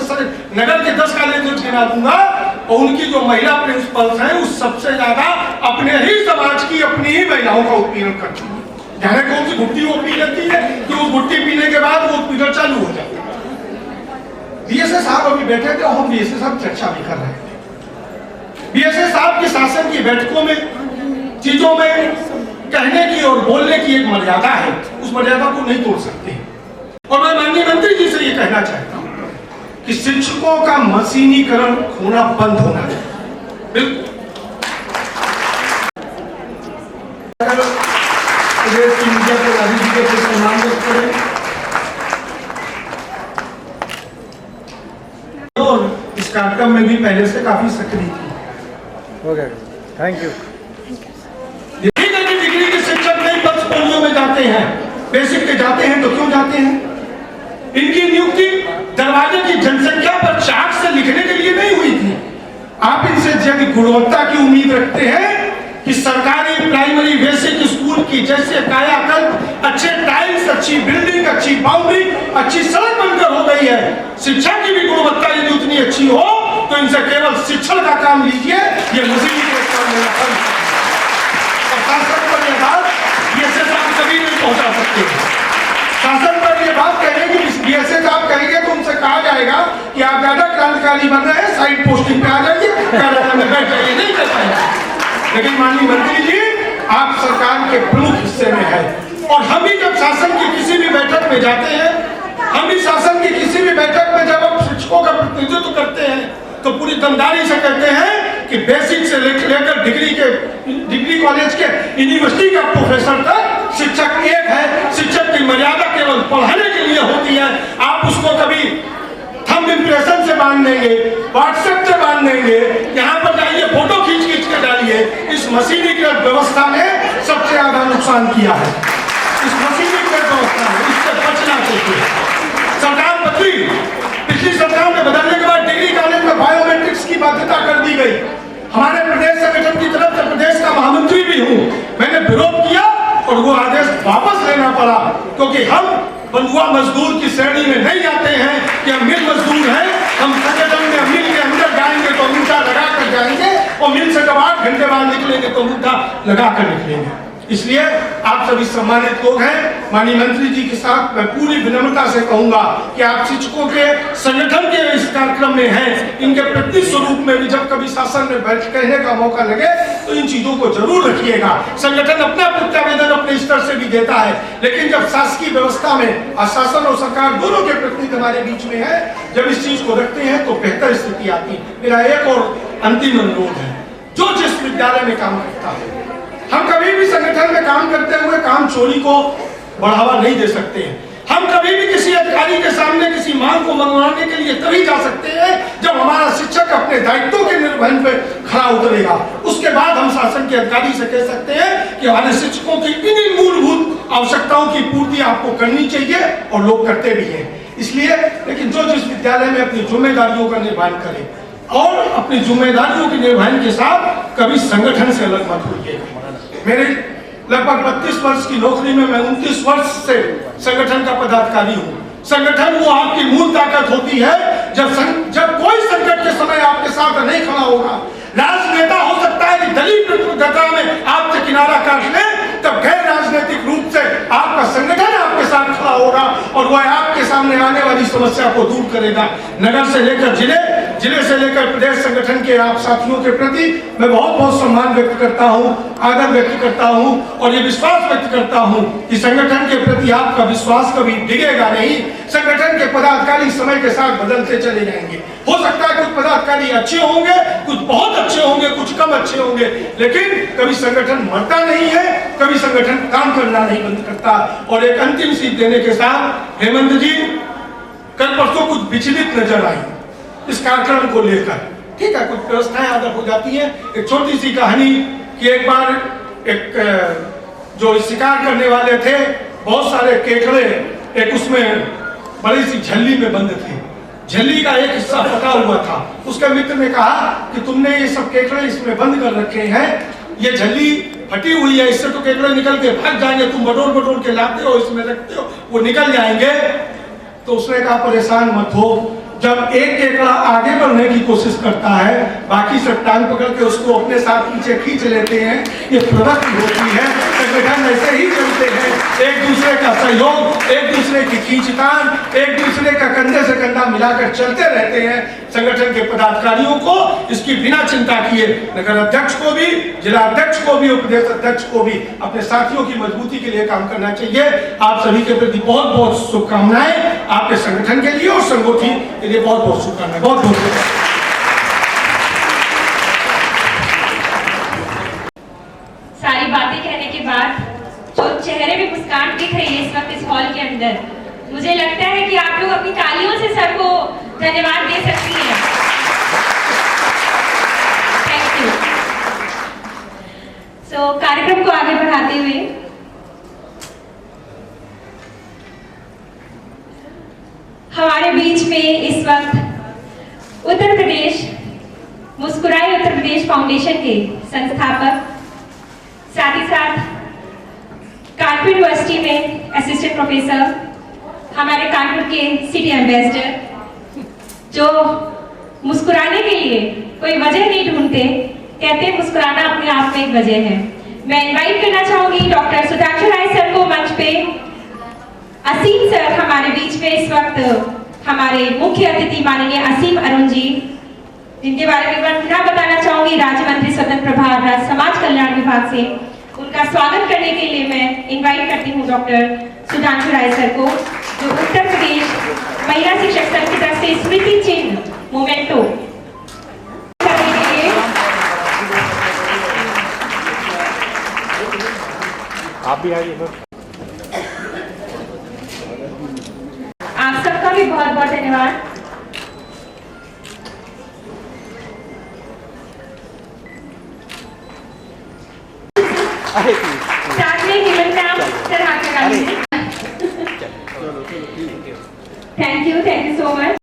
नगर के 10 कॉलेज गिना दूंगा, और उनकी जो महिला प्रिंसिपल्स हैं उस सबसे ज्यादा अपने ही समाज की अपनी ही महिलाओं का उत्पीड़न करती है। जाने कौन सी घुट्टी वो पी लेती है कि वो घुट्टी पीने के बाद वो उत्पीड़न चालू हो जाता है। बीएसए साहब अभी बैठे थे और हम बीएसए साहब चर्चा भी कर रहे थे। बीएसए साहब के शासन की बैठकों में चीजों में कहने की और बोलने की एक मर्यादा है, उस मर्यादा को नहीं तोड़ सकते। और मैं माननीय मंत्री जी से ये कहना चाहता हूँ कि शिक्षकों का मशीनीकरण होना बंद होना चाहिए। बिल्कुल इस कार्यक्रम में भी पहले से काफी सक्रिय थी। हो गया, थैंक यू। डिग्री के शिक्षक नहीं पोर्टफोलियो में जाते हैं, बेसिक के जाते हैं तो क्यों जाते हैं? इनकी नियुक्ति दरवाजे की जनसंख्या पर चार्ट से लिखने के लिए नहीं हुई थी। आप इनसे यदि गुणवत्ता की उम्मीद रखते हैं कि सरकारी प्राइमरी बेसिक स्कूल की जैसे कायाकल्प, अच्छे टाइल्स, अच्छी बिल्डिंग, अच्छी बाउंड्री, अच्छी सड़क बनकर हो गई है, शिक्षा की भी गुणवत्ता यदि उतनी अच्छी हो तो इनसे केवल शिक्षण का काम लीजिए। ये मशीनी के काम में शासन पर यह बात बीएसए साहब कभी नहीं पहुंचा सकते। शासन पर यह बात कहेंगे कि बीएसए साहब कहेंगे तो उनसे कहा जाएगा कि आप ज्यादा क्रांतिकारी बन रहे हैं, साइड पोस्टिंग पे आ जाइए, कार्यालय में बैठ जाइए, नहीं कर पाएंगे। लेकिन माननीय मंत्री जी, आप सरकार के प्रमुख हिस्से में है और हम भी जब शासन की किसी भी बैठक में जाते हैं, हम भी शासन की किसी भी बैठक में जब हम शिक्षकों का प्रतिनिधित्व करते हैं तो पूरी दमदारी से कहते हैं कि बेसिक से लेकर डिग्री कॉलेज के यूनिवर्सिटी का प्रोफेसर तक शिक्षक एक है। शिक्षक की मर्यादा केवल पढ़ाने के लिए होती है। आप उसको कभी थंब इम्प्रेशन से बांध देंगे, व्हाट्सएप से बांध देंगे, यहाँ पर जाइए फोटो खींच के डालिए। इस मशीनीकृत व्यवस्था ने सबसे ज्यादा नुकसान किया है। इस मशीनीकृत व्यवस्था में इससे बचना चाहिए। सरकार बदली, पिछली सरकार में बदलने के बाद डिग्री कॉलेज में बायोमेट्रिक्स की बाध्यता कर दी गई। हमारे प्रदेश संगठन की तरफ से प्रदेश का महामंत्री भी हूँ, मैंने विरोध किया और वो आदेश वापस लेना पड़ा, क्योंकि हम बंधुआ मजदूर की श्रेणी में नहीं आते हैं कि हम मिल मजदूर हैं। हम संगठन में मिल के अंदर जाएंगे तो अंगूठा लगा कर जाएंगे और मिल से जब 8 घंटे बाद निकलेंगे तो अंगूठा लगा कर निकलेंगे। इसलिए आप सभी सम्मानित लोग हैं, माननीय मंत्री जी के साथ मैं पूरी विनम्रता से कहूंगा कि आप शिक्षकों के संगठन के इस कार्यक्रम में हैं, इनके प्रति स्वरूप में भी जब कभी शासन में बैठ कहने का मौका लगे तो इन चीजों को जरूर रखिएगा। संगठन अपना प्रत्यावेदन अपने स्तर से भी देता है, लेकिन जब शासकीय व्यवस्था में शासन और सरकार दोनों के प्रतिनिधि हमारे बीच में है, जब इस चीज को रखते हैं तो बेहतर स्थिति आती है। मेरा एक और अंतिम अनुरोध है, जो जिस विद्यालय में काम करता है, हम कभी भी संगठन में काम करते हुए काम चोरी को बढ़ावा नहीं दे सकते हैं। हम कभी भी किसी अधिकारी के सामने किसी मांग को मनवाने के लिए तभी जा सकते हैं जब हमारा शिक्षक अपने दायित्वों के निर्वहन पे खड़ा उतरेगा। उसके बाद हम शासन के अधिकारी से कह सकते हैं कि हमारे शिक्षकों की इन मूलभूत आवश्यकताओं की पूर्ति आपको करनी चाहिए और लोग करते भी हैं। इसलिए लेकिन जो जिस विद्यालय में अपनी जिम्मेदारियों का निर्वहन करे और अपनी जिम्मेदारियों के निर्वहन के साथ कभी संगठन से अलग मत होइए। मेरे लगभग 32 वर्ष की नौकरी में मैं 29 वर्ष से संगठन का पदाधिकारी हूँ। संगठन वो आपकी मूल ताकत होती है जब कोई संकट के समय आपके साथ नहीं खड़ा होगा। राजनेता हो सकता है कि दलित प्रतिबद्धता में आपसे किनारा काट ले, तब गैर राजनीतिक रूप से आपका संगठन आपके साथ खड़ा होगा और वह आपके सामने आने वाली समस्या को दूर करेगा। नगर से लेकर जिले से लेकर प्रदेश संगठन के आप साथियों के प्रति मैं बहुत बहुत सम्मान व्यक्त करता हूं, आदर व्यक्त करता हूं और ये विश्वास व्यक्त करता हूं कि संगठन के प्रति आपका विश्वास कभी डिगेगा नहीं। संगठन के पदाधिकारी समय के साथ बदलते चले जाएंगे। हो सकता है कुछ पदाधिकारी अच्छे होंगे, कुछ बहुत अच्छे होंगे, कुछ कम अच्छे होंगे, लेकिन कभी संगठन मरता नहीं है, कभी संगठन काम करना नहीं बंद करता। और एक अंतिम सीख देने के साथ हेमंत जी कल परसों कुछ विचलित नजर आई इस कार्यक्रम को लेकर। ठीक है, कुछ व्यवस्थाएं अगर हो जाती है। एक छोटी सी कहानी कि एक बार एक जो शिकार करने वाले थे, बहुत सारे केकड़े एक उसमें बड़ी सी झल्ली में बंद थे। झल्ली का एक हिस्सा फटा हुआ था। उसके मित्र ने कहा कि तुमने ये सब केकड़े इसमें बंद कर रखे हैं, ये झल्ली फटी हुई है, इससे तो केकड़े निकल के भाग जाएंगे, तुम बटोर के लाते हो, इसमें रखते हो, वो निकल जाएंगे। तो उसने कहा परेशान मत हो, जब एक केकड़ा आगे बढ़ने की कोशिश करता है, बाकी सब टांग पकड़ के उसको अपने साथ पीछे खींच लेते हैं। ये प्रवृत्ति होती है, संगठन ऐसे ही चलते हैं, एक दूसरे का सहयोग, एक दूसरे की खींचतान, एक दूसरे का कंधे से कंधा मिलाकर चलते रहते हैं। संगठन के पदाधिकारियों को इसकी बिना चिंता किए नगर अध्यक्ष को भी, जिला अध्यक्ष को भी और प्रदेश अध्यक्ष को भी अपने साथियों की मजबूती के लिए काम करना चाहिए। आप सभी के प्रति बहुत बहुत शुभकामनाएं, आपके संगठन के लिए और संगोष्ठी के लिए बहुत बहुत शुभकामनाएं। बहुत बहुत सारी बातें कहने के बाद जो चेहरे में मुस्कान दिख रही है इस वक्त इस हॉल के अंदर, मुझे लगता है कि आप लोग अपनी तालियों से सर को धन्यवाद दे सकती हैं। Thank you. सो कार्यक्रम को आगे बढ़ाते हुए हमारे बीच में इस वक्त उत्तर प्रदेश मुस्कुराए उत्तर प्रदेश फाउंडेशन के संस्थापक, साथ ही साथ कानपुर यूनिवर्सिटी में असिस्टेंट प्रोफेसर, हमारे कानपुर के सिटी एम्बेसडर, जो मुस्कुराने के लिए कोई वजह नहीं ढूंढते, कहते मुस्कुराना अपने आप में एक वजह है। मैं इनवाइट करना चाहूंगी डॉक्टर सुधांशु राय सर को मंच पे। असीम सर हमारे बीच में इस वक्त हमारे मुख्य अतिथि माननीय असीम अरुण जी, जिनके बारे में एक बार फिर बताना चाहूंगी, राज्य मंत्री स्वतंत्र प्रभार राज्य समाज कल्याण विभाग से। उनका स्वागत करने के लिए मैं इनवाइट करती हूँ डॉक्टर सुधांशु राय सर को, जो उत्तर प्रदेश महिला शिक्षक संघ की तरफ से स्मृति चिन्ह मोमेंटो करने के लिए। आप भी आइए सर। आप सबका भी बहुत बहुत धन्यवाद। साथ में हेमंत सर हाथ लगा लीजिए। Thank you so much.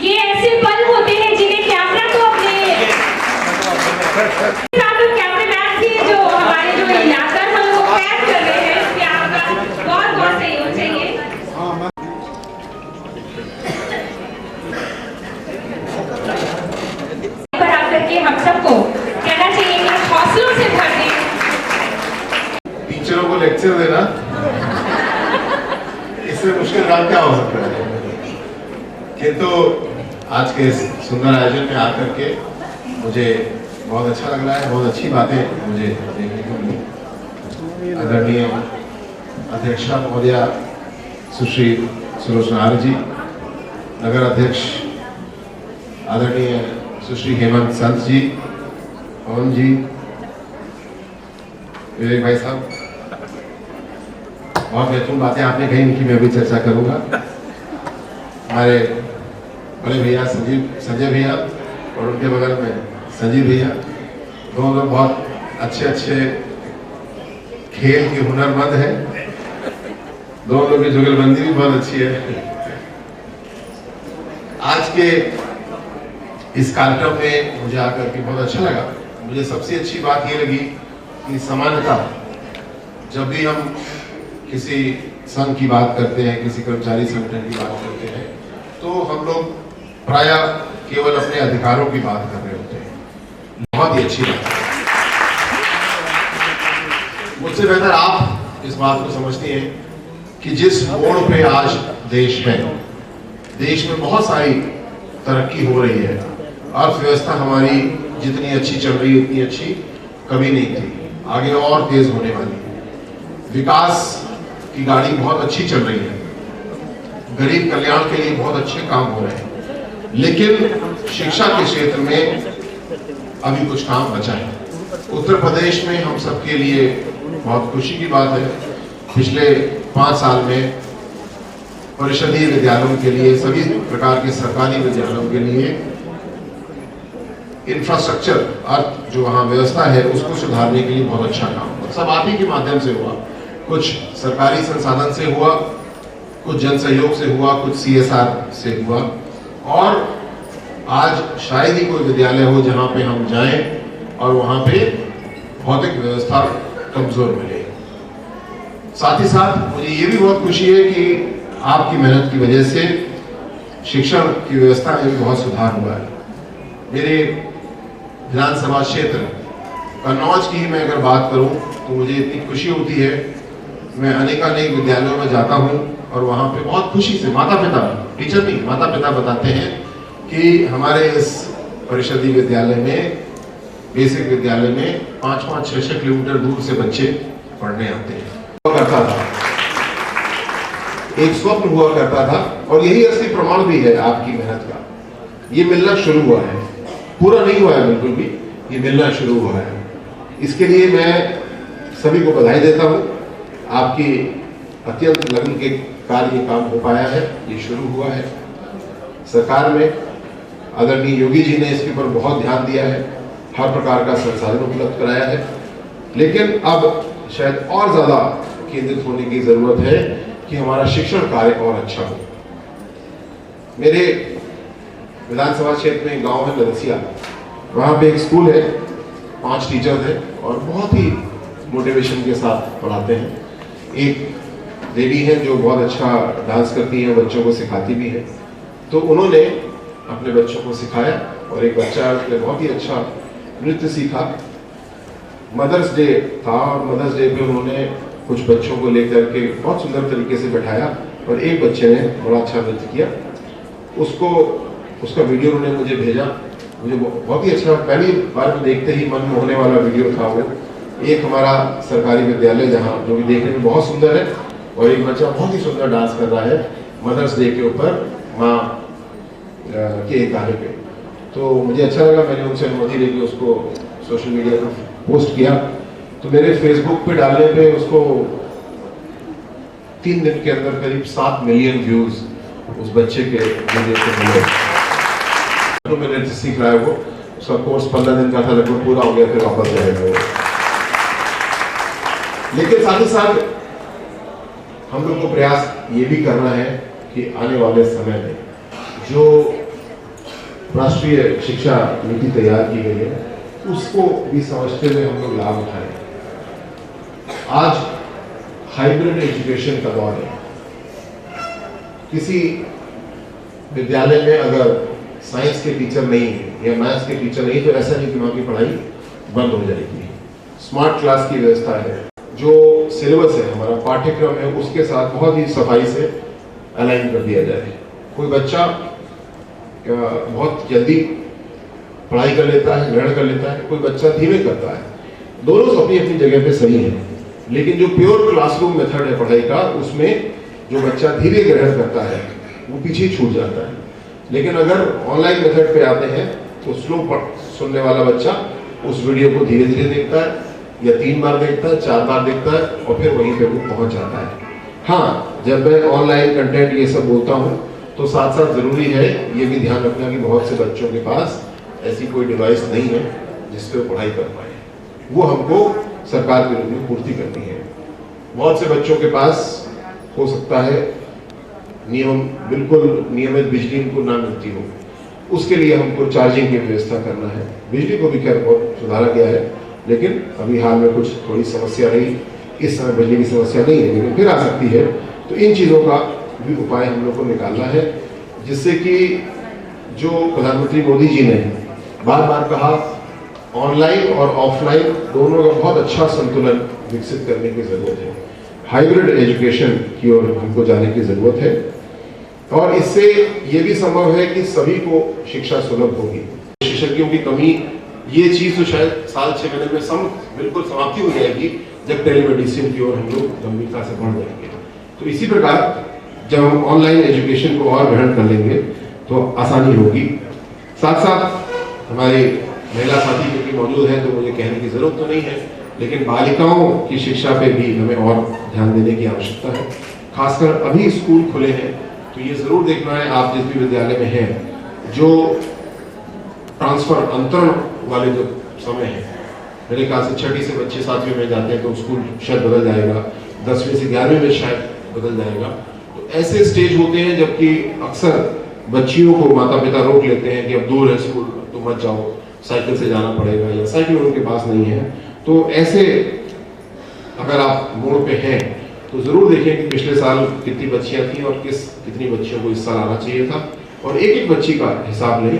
ये ऐसे पल होते हैं जिन्हें कैमरा को अपने कैमरामैन की जो हमारे जो यादगार हम लोग कैद कर रहे हैं, इसमें आपका बहुत बहुत सहयोग चाहिए। पर आकर के हम सबको कहना चाहिए कि हौसलों से भर दें। टीचरों को लेक्चर देना इससे मुश्किल काम क्या हो सकता है। किंतु आज के सुंदर आयोजन में आकर के मुझे बहुत अच्छा लग रहा है, बहुत अच्छी बातें मुझे देखने को मिली। आदरणीय अध्यक्षा महोदया सुश्री सुलोचना आर्य जी, नगर अध्यक्ष आदरणीय सुश्री हेमंत संत जी, पवन जी, विवेक भाई साहब, बहुत महत्वपूर्ण बातें आपने कही, उनकी मैं भी चर्चा करूंगा। हमारे बड़े भैया संजय भैया और उनके बगल में संजीव भैया, दोनों लोग बहुत अच्छे खेल के हुनरमंद हैं। दोनों लोग की जुगलबंदी भी बहुत अच्छी है। आज के इस कार्यक्रम में मुझे आकर के बहुत अच्छा लगा। मुझे सबसे अच्छी बात ये लगी कि समानता, जब भी हम किसी संघ की बात करते हैं, किसी कर्मचारी संगठन की बात करते हैं, तो हम लोग प्रायः केवल अपने अधिकारों की बात कर रहे होते हैं। बहुत ही अच्छी बात है। मुझसे बेहतर आप इस बात को समझती हैं कि जिस मोड़ पे आज देश है, देश में बहुत सारी तरक्की हो रही है। अर्थव्यवस्था हमारी जितनी अच्छी चल रही है उतनी अच्छी कभी नहीं थी, आगे और तेज होने वाली है। विकास की गाड़ी बहुत अच्छी चल रही है, गरीब कल्याण के लिए बहुत अच्छे काम हो रहे हैं, लेकिन शिक्षा के क्षेत्र में अभी कुछ काम बचा है। उत्तर प्रदेश में हम सबके लिए बहुत खुशी की बात है, पिछले 5 साल में परिषदीय विद्यालयों के लिए, सभी प्रकार के सरकारी विद्यालयों के लिए इंफ्रास्ट्रक्चर, अर्थ जो वहाँ व्यवस्था है उसको सुधारने के लिए बहुत अच्छा काम हुआ। सब आप ही के माध्यम से हुआ, कुछ सरकारी संसाधन से हुआ, कुछ जन सहयोग से हुआ, कुछ CSR से हुआ, और आज शायद ही कोई विद्यालय हो जहाँ पे हम जाएं और वहाँ पे भौतिक व्यवस्था कमजोर मिले। साथ ही साथ मुझे ये भी बहुत खुशी है कि आपकी मेहनत की वजह से शिक्षण की व्यवस्था में बहुत सुधार हुआ है। मेरे विधानसभा क्षेत्र कन्नौज की ही मैं अगर बात करूं तो मुझे इतनी खुशी होती है, मैं अनेकानेक विद्यालयों में जाता हूं और वहां पे बहुत खुशी से माता पिता, टीचर नहीं, माता पिता बताते हैं कि हमारे इस परिषदीय विद्यालय में, बेसिक विद्यालय में 5-5, 6-6 किलोमीटर दूर से बच्चे पढ़ने आते हैं। करता था, एक स्वप्न हुआ करता था, और यही असली प्रमाण भी है आपकी मेहनत का। ये मिलना शुरू हुआ है, पूरा नहीं हुआ है बिल्कुल भी, ये मिलना शुरू हुआ है। इसके लिए मैं सभी को बधाई देता हूँ। आपकी अत्यंत लगन के कार्य ये काम हो पाया है, ये शुरू हुआ है। सरकार में आदरणीय योगी जी ने इसके ऊपर बहुत ध्यान दिया है, हर प्रकार का संसाधन उपलब्ध कराया है, लेकिन अब शायद और ज्यादा केंद्रित होने की जरूरत है कि हमारा शिक्षण कार्य और अच्छा हो। मेरे विधानसभा क्षेत्र में एक गांव है नरसिया, वहां पे एक स्कूल है, 5 टीचर हैं और बहुत ही मोटिवेशन के साथ पढ़ाते हैं। एक लेडी है जो बहुत अच्छा डांस करती है, बच्चों को सिखाती भी है, तो उन्होंने अपने बच्चों को सिखाया, और एक बच्चा ने बहुत ही अच्छा नृत्य सीखा। मदर्स डे था और मदर्स डे पे उन्होंने कुछ बच्चों को लेकर के बहुत सुंदर तरीके से बैठाया, और एक बच्चे ने बड़ा अच्छा नृत्य किया। उसका वीडियो उन्होंने मुझे भेजा, मुझे बहुत ही अच्छा, पहली बार देखते ही मन मोहने वाला वीडियो था वो। एक हमारा सरकारी विद्यालय जहाँ, जो भी देखने में बहुत सुंदर है, और एक बच्चा बहुत ही सुंदर डांस कर रहा है मदर्स डे के ऊपर, माँ के गाने पे। तो मुझे अच्छा लगा, मैंने उनसे अनुमति लेके उसको सोशल मीडिया पर पोस्ट किया। तो मेरे फेसबुक पे डालने पे उसको 3 दिन के अंदर करीब 7 मिलियन व्यूज उस बच्चे के वीडियो को मिले। तो मैंने सीख रहा है वो, उसका कोर्स 15 दिन का था, लगभग पूरा हो गया, फिर वापस जाएगा वो। लेकिन साथ ही साथ हम लोग को प्रयास ये भी करना है कि आने वाले समय में जो राष्ट्रीय शिक्षा नीति तैयार की गई है उसको भी समझते हुए हम लोग लाभ उठाएं। आज हाइब्रिड एजुकेशन का दौर है। किसी विद्यालय में अगर साइंस के टीचर नहीं है या मैथ्स के टीचर नहीं, तो ऐसा नहीं कि वहाँ की पढ़ाई बंद हो जाएगी। स्मार्ट क्लास की व्यवस्था है, जो सिलेबस है, हमारा पाठ्यक्रम है, उसके साथ बहुत ही सफाई से अलाइन कर दिया जाए। कोई बच्चा बहुत जल्दी पढ़ाई कर लेता है, ग्रहण कर लेता है, कोई बच्चा धीमे करता है, दोनों अपनी अपनी जगह पे सही है। लेकिन जो प्योर क्लासरूम मेथड है पढ़ाई का, उसमें जो बच्चा धीरे ग्रहण करता है वो पीछे छूट जाता है। लेकिन अगर ऑनलाइन मेथड पे आते हैं तो स्लो सुनने वाला बच्चा उस वीडियो को धीरे धीरे देखता है, या 3 बार देखता है, 4 बार देखता है, और फिर वहीं पे वो पहुंच जाता है। हाँ, जब मैं ऑनलाइन कंटेंट ये सब बोलता हूँ तो साथ साथ ज़रूरी है ये भी ध्यान रखना कि बहुत से बच्चों के पास ऐसी कोई डिवाइस नहीं है जिस पे वो पढ़ाई कर पाए, वो हमको सरकार के रूप में पूर्ति करनी है। बहुत से बच्चों के पास हो सकता है बिल्कुल नियमित बिजली उनको ना मिलती हो, उसके लिए हमको चार्जिंग की व्यवस्था करना है। बिजली को भी खैर बहुत सुधारा गया है, लेकिन अभी हाल में कुछ थोड़ी समस्या रही, इस समय बिजली की समस्या नहीं है, लेकिन फिर आ सकती है। तो इन चीज़ों का भी उपाय हम लोग को निकालना है, जिससे कि जो प्रधानमंत्री मोदी जी ने बार बार कहा, ऑनलाइन और ऑफलाइन दोनों का बहुत अच्छा संतुलन विकसित करने की जरूरत है। हाइब्रिड एजुकेशन की ओर हमको जाने की जरूरत है, और इससे ये भी संभव है कि सभी को शिक्षा सुलभ होगी। विशेषज्ञों की कमी, ये चीज तो शायद साल 6 महीने में बिल्कुल समाप्ति हो जाएगी जब टेलीमेडिसिन की ओर हम लोग गंभीरता से बढ़ जाएंगे। तो इसी प्रकार जब हम ऑनलाइन एजुकेशन को और ग्रहण कर लेंगे तो आसानी होगी। साथ साथ हमारे महिला साथी क्योंकि मौजूद है तो मुझे कहने की जरूरत तो नहीं है, लेकिन बालिकाओं की शिक्षा पे भी हमें और ध्यान देने की आवश्यकता है। खासकर अभी स्कूल खुले हैं तो ये जरूर देखना है, आप जिस भी विद्यालय में हैं, जो ट्रांसफर अंतरण वाले जो समय है, मेरे ख्याल से 6वीं से बच्चे 7वीं में जाते हैं तो स्कूल शायद बदल जाएगा, 10वीं से 11वीं में शायद बदल जाएगा। तो ऐसे स्टेज होते हैं जबकि अक्सर बच्चियों को माता पिता रोक लेते हैं कि अब दूर है स्कूल, तो मत जाओ, साइकिल से जाना पड़ेगा, या साइकिल उनके पास नहीं है। तो ऐसे अगर आप मोड़ पे हैं तो जरूर देखें कि पिछले साल कितनी बच्चियां थी और कितनी बच्चियों को इस साल आना चाहिए था, और एक एक बच्ची का हिसाब लें,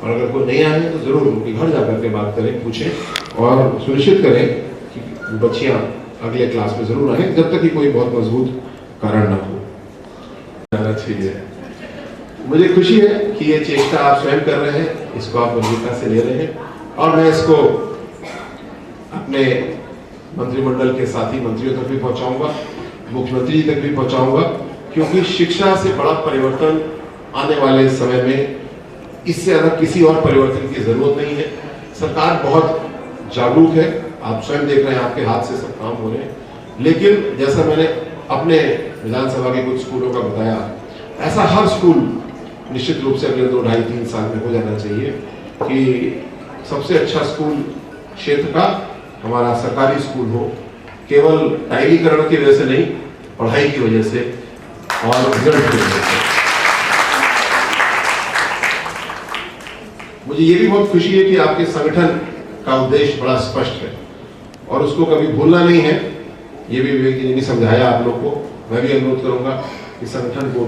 और अगर कोई नहीं आए तो जरूर उनके घर जाकर के बात करें, पूछें और सुनिश्चित करें कि बच्चियां अगले क्लास में जरूर आए, जब तक कि कोई बहुत मजबूत कारण ना हो। जाना चाहिए। मुझे खुशी है कि ये चेष्टा आप स्वयं कर रहे हैं, इसको आप गंभीरता से ले रहे हैं, और मैं इसको अपने मंत्रिमंडल के साथी मंत्रियों तक भी पहुंचाऊंगा, मुख्यमंत्री जी तक भी पहुंचाऊंगा, क्योंकि शिक्षा से बड़ा परिवर्तन आने वाले समय में इससे ज्यादा किसी और परिवर्तन की जरूरत नहीं है। सरकार बहुत जागरूक है, आप स्वयं देख रहे हैं, आपके हाथ से सब काम हो रहे हैं, लेकिन जैसा मैंने अपने विधानसभा के कुछ स्कूलों का बताया, ऐसा हर स्कूल निश्चित रूप से अगले 2, 2.5, 3 साल में हो जाना चाहिए कि सबसे अच्छा स्कूल क्षेत्र का हमारा सरकारी स्कूल हो, केवल टाइलीकरण की वजह से नहीं, पढ़ाई की वजह से और रिजल्ट की वजह से। मुझे ये भी बहुत खुशी है कि आपके संगठन का उद्देश्य बड़ा स्पष्ट है और उसको कभी भूलना नहीं है। ये भी विवेक जी ने भी समझाया आप लोग को। मैं भी अनुरोध करूंगा कि संगठन के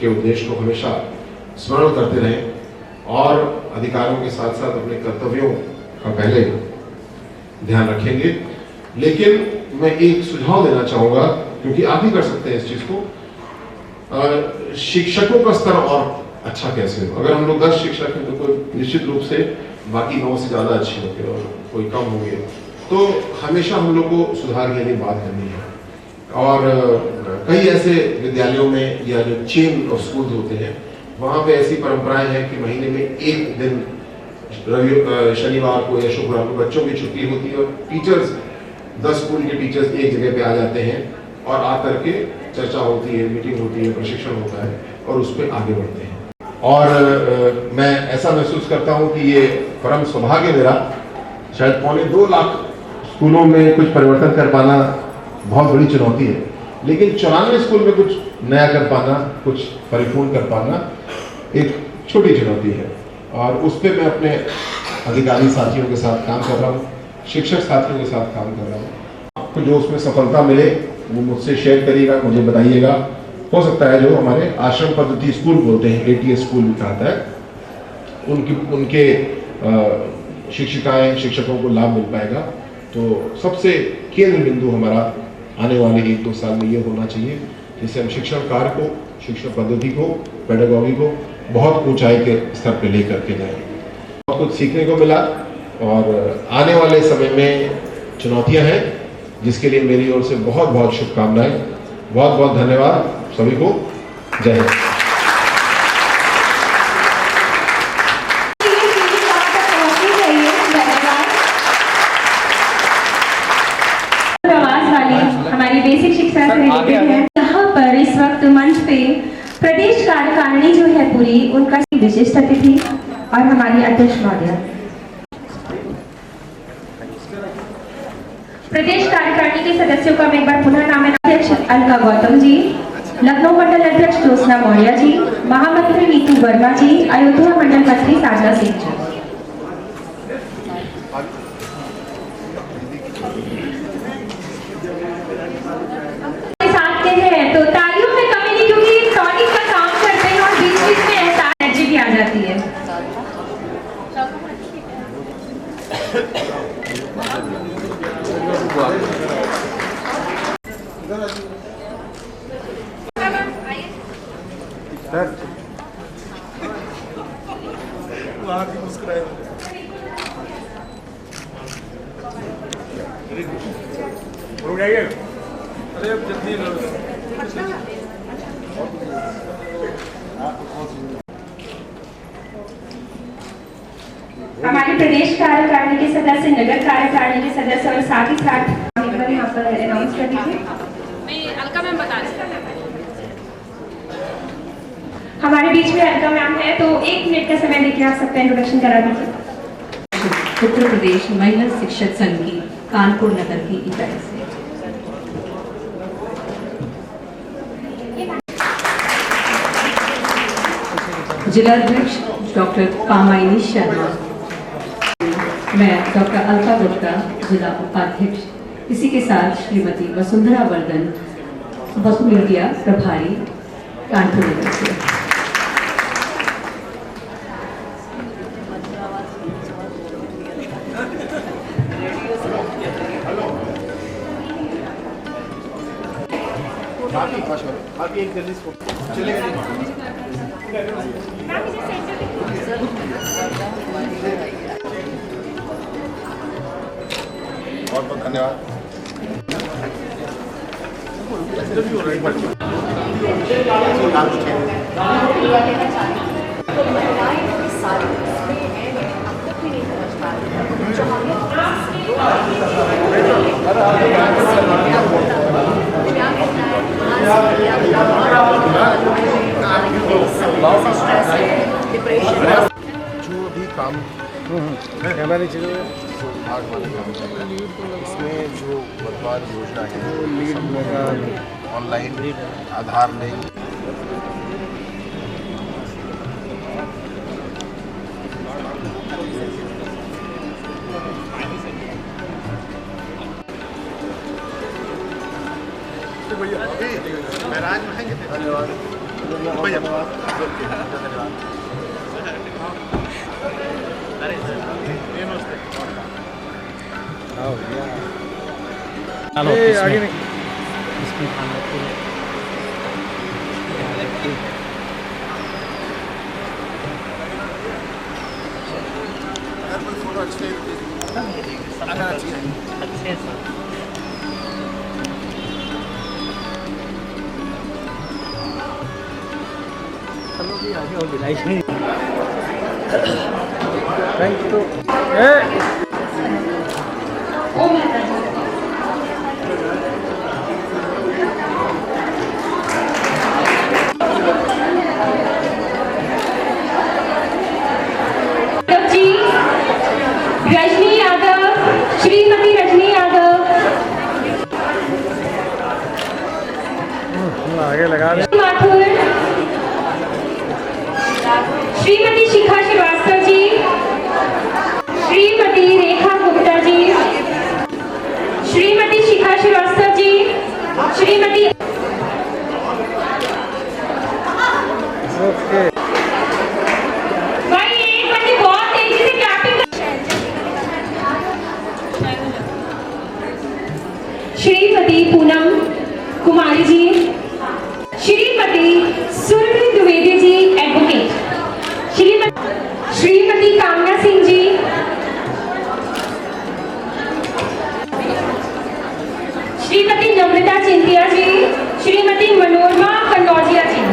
उद्देश्य को हमेशा स्मरण करते रहें और अधिकारों के साथ साथ अपने कर्तव्यों का पहले ध्यान रखेंगे। लेकिन मैं एक सुझाव देना चाहूंगा, क्योंकि आप भी कर सकते हैं इस चीज को, शिक्षकों का स्तर और अच्छा कैसे हो। अगर हम लोग 10 शिक्षक हैं तो कोई निश्चित रूप से बाकी 9 से ज्यादा अच्छे होंगे और कोई कम होंगे, तो हमेशा हम लोग को सुधार के लिए बात करनी है। और कई ऐसे विद्यालयों में या जो चेन ऑफ स्कूल होते हैं, वहाँ पे ऐसी परंपराएं हैं कि महीने में एक दिन शनिवार को या शुक्रवार को बच्चों की छुट्टी होती है और टीचर्स 10 स्कूल के टीचर्स एक जगह पे आ जाते हैं और आकर के चर्चा होती है, मीटिंग होती है, प्रशिक्षण होता है और उस पर आगे बढ़ते हैं। और मैं ऐसा महसूस करता हूँ कि ये परम सौभाग्य मेरा, शायद 2.25 लाख स्कूलों में कुछ परिवर्तन कर पाना बहुत बड़ी चुनौती है, लेकिन 94 स्कूल में कुछ नया कर पाना, कुछ परिपूर्ण कर पाना एक छोटी चुनौती है। और उस पर मैं अपने अधिकारी साथियों के साथ काम कर रहा हूँ, शिक्षक साथियों के साथ काम कर रहा हूँ। आपको जो उसमें सफलता मिले वो मुझसे शेयर करिएगा, मुझे बताइएगा। हो सकता है जो हमारे आश्रम पद्धति स्कूल बोलते हैं, ATS स्कूल भी कहता है, उनके शिक्षिकाएं शिक्षकों को लाभ मिल पाएगा। तो सबसे केंद्र बिंदु हमारा आने वाले 1-2 साल में ये होना चाहिए, जिससे हम शिक्षण कार्य को, शिक्षण पद्धति को, पेडागॉजी को बहुत ऊंचाई के स्तर पर लेकर के जाएंगे। बहुत कुछ सीखने को मिला और आने वाले समय में चुनौतियां हैं, जिसके लिए मेरी ओर से बहुत बहुत शुभकामनाएं। बहुत बहुत धन्यवाद सभी को। जय हिंद। प्रवास वाली हमारी बेसिक शिक्षा से रिलेटेड है। यहाँ पर इस वक्त मंच पे प्रदेश का कार्यकारिणी जो है पूरी, उनका विशिष्ट अतिथि और हमारी अध्यक्ष महोदया। प्रदेश कार्यकारिणी के सदस्यों का मैं एक बार पुनः नाम है। अध्यक्ष अलका गौतम जी, लखनऊ मंडल अध्यक्ष ज्योत्सना मौर्य जी, महामंत्री नीतू वर्मा जी, अयोध्या मंडल मंत्री साधना सिंह जी। साथ के हैं तो तालियों में कमी नहीं, क्योंकि टॉनिक का काम करते हैं और बीच बीच में एनर्जी भी आ जाती है। अरे जल्दी हमारे प्रदेश कार्यकारिणी के सदस्य, नगर कार्यकारिणी के सदस्य और साथ ही साथ यहाँ पर अनाउंस कर दीजिए। मैं अलका मैम बता रही हूँ। हमारे बीच में अलका मैम है, तो 1 मिनट का समय देकर आप सबका इंट्रोडक्शन करा दीजिए। उत्तर प्रदेश महिला शिक्षक संघ की कानपुर नगर की इकाई से जिलाध्यक्ष डॉक्टर कामायनी शर्मा, मैं डॉक्टर अलका गुप्ता जिला उपाध्यक्ष, इसी के साथ श्रीमती वसुंधरा वर्धन मीडिया प्रभारी कानपुर नगर से। बाकी एक जल्दी चलेगा। बहुत बहुत धन्यवाद। जो भी काम विभाग वाले काम कर रहे हैं, इसमें जो वर्तमान योजना है ऑनलाइन आधार लिंक, महाराज धन्यवाद भैया, धन्यवाद। आगे नहीं फोटो अच्छे थैंक यू। रजनी यादव, श्रीमती रजनी यादव, आगे लगा दे। माथुर, श्रीमती शिखा श्रीवास्तव जी, श्रीमती रेखा गुप्ता जी, श्रीमती शिखा श्रीवास्तव जी, श्रीमती ओके। भाई एक बंदी बहुत तेजी से क्लैपिंग। श्रीमती पूनम कुमारी जी, श्रीमती सुरभि द्विवेदी जी एडवोकेट, श्रीमती कामना सिंह जी, श्रीमती नम्रता चिंतिया जी, श्रीमती मनोरमा कन्नौजिया जी।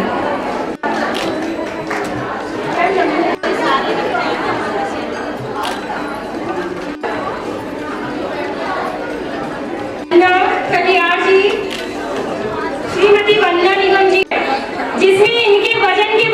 कटियार जी, श्रीमती वंदना निगम जी, जिसमें इनके वजन के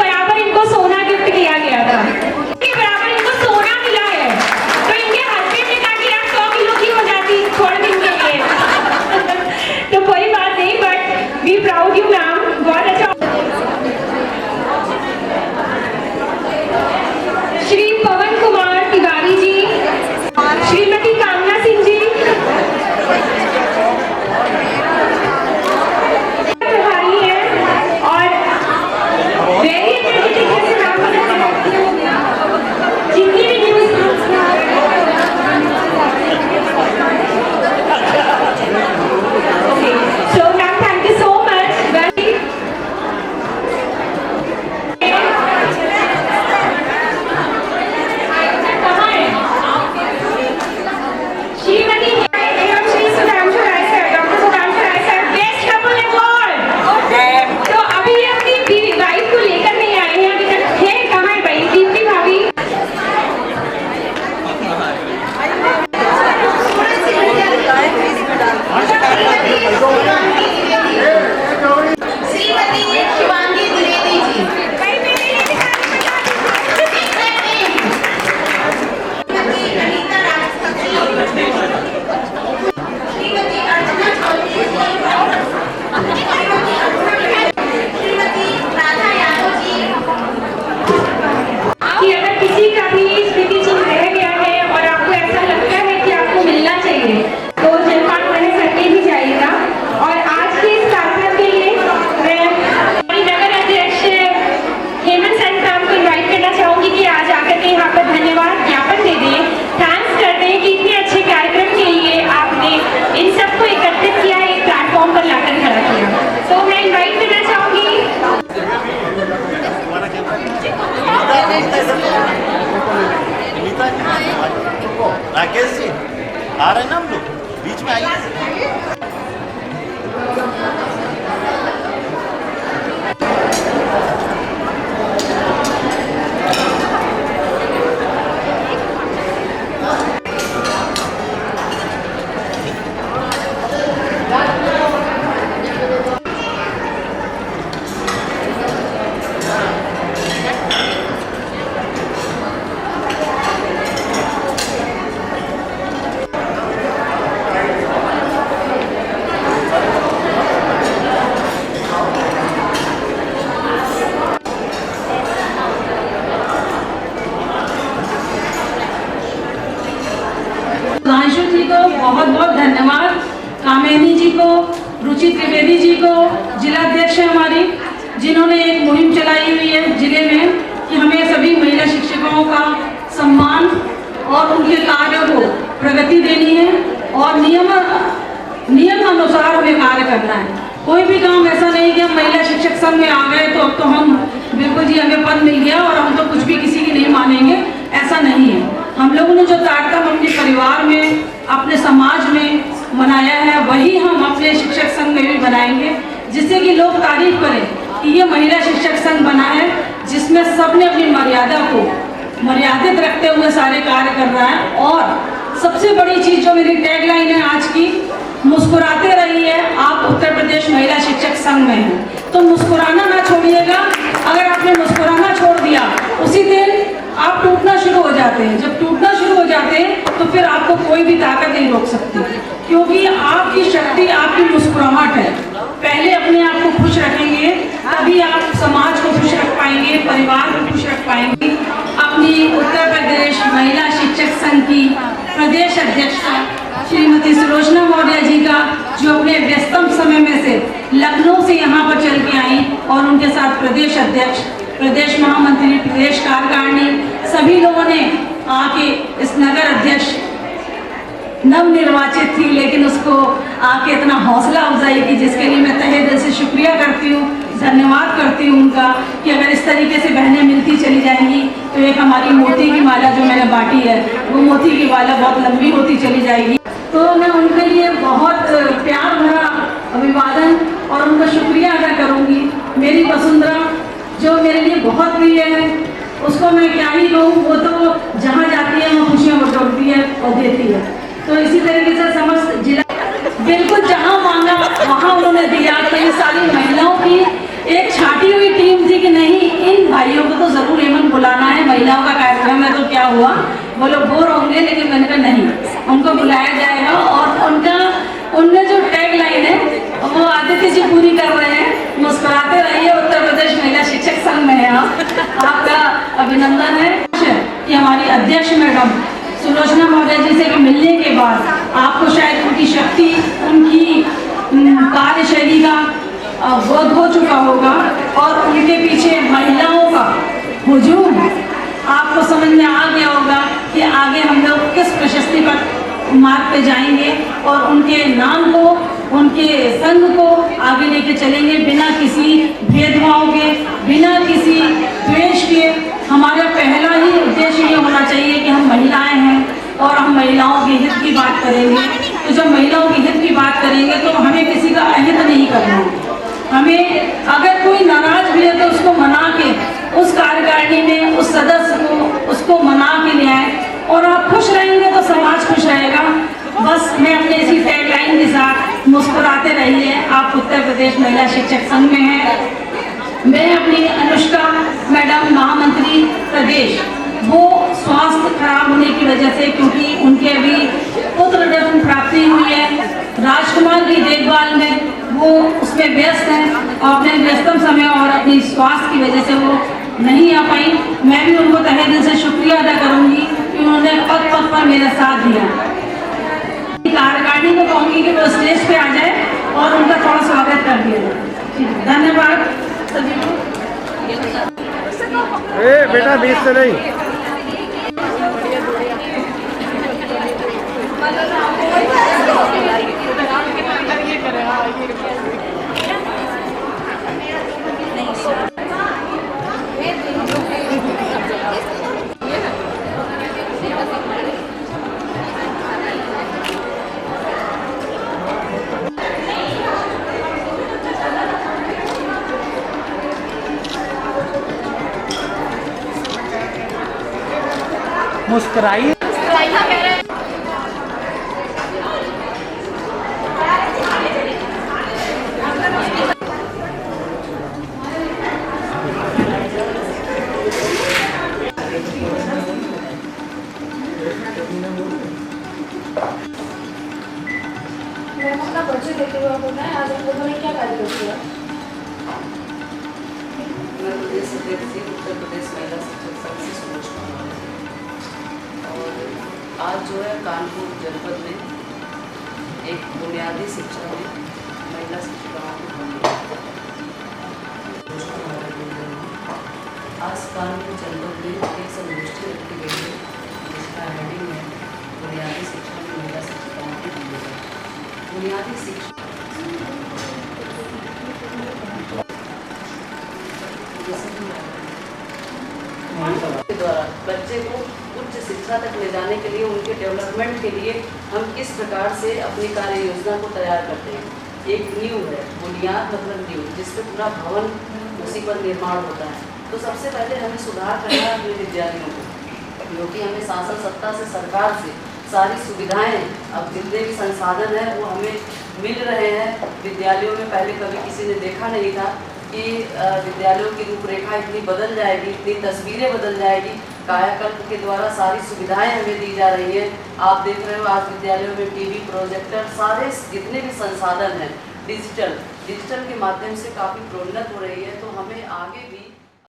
राकेश जी आ रहे हैं ना हम लोग, बीच में आइए। सुधांशु जी को बहुत बहुत धन्यवाद, कामिनी जी को, रुचि त्रिवेदी जी को, जिलाध्यक्ष है हमारी, जिन्होंने एक मुहिम चलाई हुई है जिले में कि हमें सभी महिला शिक्षकों का सम्मान और उनके कार्यों को प्रगति देनी है और नियम अनुसार हमें कार्य करना है। कोई भी काम ऐसा नहीं कि हम महिला शिक्षक संघ में आ गए तो अब तो हम बिल्कुल जी हमें पद मिल गया और हम तो कुछ भी किसी की नहीं मानेंगे, ऐसा नहीं है। हम लोगों ने जो कार्यक्रम अपने परिवार में, अपने समाज में मनाया है, वही हम अपने शिक्षक संघ में भी बनाएंगे, जिससे कि लोग तारीफ करें कि ये महिला शिक्षक संघ बना है जिसमें सबने अपनी मर्यादा को मर्यादित रखते हुए सारे कार्य कर रहा है। और सबसे बड़ी चीज जो मेरी टैगलाइन है आज की, मुस्कुराते रहिए, आप उत्तर प्रदेश महिला शिक्षक संघ में हैं तो मुस्कुराना ना छोड़िएगा। अगर आपने मुस्कुराना छोड़ दिया उसी दिन आप टूटना शुरू हो जाते हैं। जब टूटना शुरू हो जाते हैं तो फिर आपको कोई भी ताकत नहीं रोक सकती, क्योंकि आपकी शक्ति आपकी मुस्कुराहट है। पहले अपने आप को खुश रखेंगे तभी आप समाज को खुश रख पाएंगे, परिवार को खुश रख पाएंगे। अपनी उत्तर प्रदेश महिला शिक्षक संघ की प्रदेश अध्यक्षा श्रीमती सुलोचना मौर्य जी का, जो अपने व्यस्तम समय में से लखनऊ से यहाँ पर चल के आई, और उनके साथ प्रदेश अध्यक्ष, प्रदेश महामंत्री, प्रदेश कार्यकारिणी, सभी लोगों ने आके इस नगर अध्यक्ष नवनिर्वाचित थी लेकिन उसको आके इतना हौसला अफजाई की, जिसके लिए मैं तहे दिल से शुक्रिया करती हूँ, धन्यवाद करती हूँ उनका कि अगर इस तरीके से बहनें मिलती चली जाएंगी तो एक हमारी मोती की माला जो मैंने बांटी है वो मोती की माला बहुत लंबी होती चली जाएगी। तो मैं उनके लिए बहुत प्यार भरा अभिवादन और उनका शुक्रिया अदा करूँगी। मेरी वसुंधरा जो मेरे लिए बहुत प्रिय है, उसको मैं क्या ही कहूँ, वो तो जहाँ जाती है वो खुशियाँ बटोरती है और देती है। तो इसी तरीके से समस्त जिला बिल्कुल जहाँ मांगा वहाँ उन्होंने दिया। तो ये सारी महिलाओं की एक छाटी हुई टीम थी कि नहीं, इन भाइयों को तो जरूर एमन बुलाना है, महिलाओं का कार्यक्रम है तो क्या हुआ, वो लोग बोर होंगे, लेकिन मैंने कहा नहीं, उनको बुलाया जाएगा। और उनने जो टैग लाइन है वो आदित्य जी पूरी कर रहे हैं, मुस्कुराते रहिए, उत्तर प्रदेश महिला शिक्षक संघ में है आपका अभिनंदन है कि हमारी अध्यक्ष मैडम सुलोचना मौर्य जी से मिलने के बाद आपको शायद उनकी शक्ति, उनकी कार्यशैली का बोध हो चुका होगा और उनके पीछे महिलाओं का हुजूम आपको समझ में आ गया होगा कि आगे हम लोग किस प्रशस्ति पर मार्ग पे जाएंगे और उनके नाम को, उनके संघ को आगे लेके चलेंगे बिना किसी भेदभाव के, बिना किसी द्वेष के। हमारा पहला ही उद्देश्य ये होना चाहिए कि हम महिलाएं हैं और हम महिलाओं के हित की बात करेंगे। तो जब महिलाओं के हित की बात करेंगे तो हमें किसी का अहित नहीं करना है। हमें अगर कोई नाराज भी है तो उसको मना के उस कार्यकारिणी में उस सदस्य को उसको मना के ले आए, और आप खुश रहेंगे तो समाज खुश रहेगा। बस मैं अपने इसी टैगलाइन के साथ मुस्कुराते रहिए, आप उत्तर प्रदेश महिला शिक्षक संघ में हैं। मैं अपनी अनुष्का मैडम महामंत्री प्रदेश, वो स्वास्थ्य खराब होने की वजह से, क्योंकि उनके अभी पुत्र रत्न प्राप्ति हुई है, राजकुमार की देखभाल में वो उसमें व्यस्त हैं और अपने व्यस्तम समय और अपनी स्वास्थ्य की वजह से वो नहीं आ पाई। मैं भी उनको तहे दिल से शुक्रिया अदा करूंगी कि उन्होंने पद पद पर मेरा साथ दिया। कार्यकारिणी को कहूँगी कि वो स्टेज पे आ जाए और उनका थोड़ा स्वागत कर दिया जाए। धन्यवाद सभी को। बेटा बीच से नहीं। मुस्कुराइए। मैम अपना परिचय देते हुए आप बताएं आज आप लोगों ने क्या कार्यक्रम किया? मैं प्रदेश अध्यक्ष थी उत्तर प्रदेश महिला शिक्षक संघ से सुरेश कुमार। और आज जो है कानपुर जनपद में एक बुनियादी शिक्षा में महिला शिक्षिकाओं को भर्ती। आज कानपुर जनपद में एक संगोष्ठी रखी गई है जिसका हेडिंग है बुनियादी शिक्षा में महिला शिक्षिकाओं की भूमिका। बुनियादी शिक्षा के द्वारा बच्चे को उच्च शिक्षा तक ले जाने के लिए उनके डेवलपमेंट के लिए हम किस प्रकार से अपनी कार्य योजना को तैयार करते हैं। एक नींव है, बुनियाद मतलब नींव, जिससे पूरा भवन उसी पर निर्माण होता है। तो सबसे पहले हमें सुधार करना है अपने विद्यालयों को, क्योंकि हमें शासन सत्ता से, सरकार से सारी सुविधाएं, अब जितने भी संसाधन हैं वो हमें मिल रहे हैं। विद्यालयों में पहले कभी किसी ने देखा नहीं था कि विद्यालयों की रूपरेखा इतनी बदल जाएगी, इतनी तस्वीरें बदल जाएगी। कायाकल्प के द्वारा सारी सुविधाएं हमें दी जा रही है। आप देख रहे हो आज विद्यालयों में टीवी, प्रोजेक्टर, सारे जितने भी संसाधन हैं डिजिटल के माध्यम से काफ़ी प्रोन्नत हो रही है। तो हमें आगे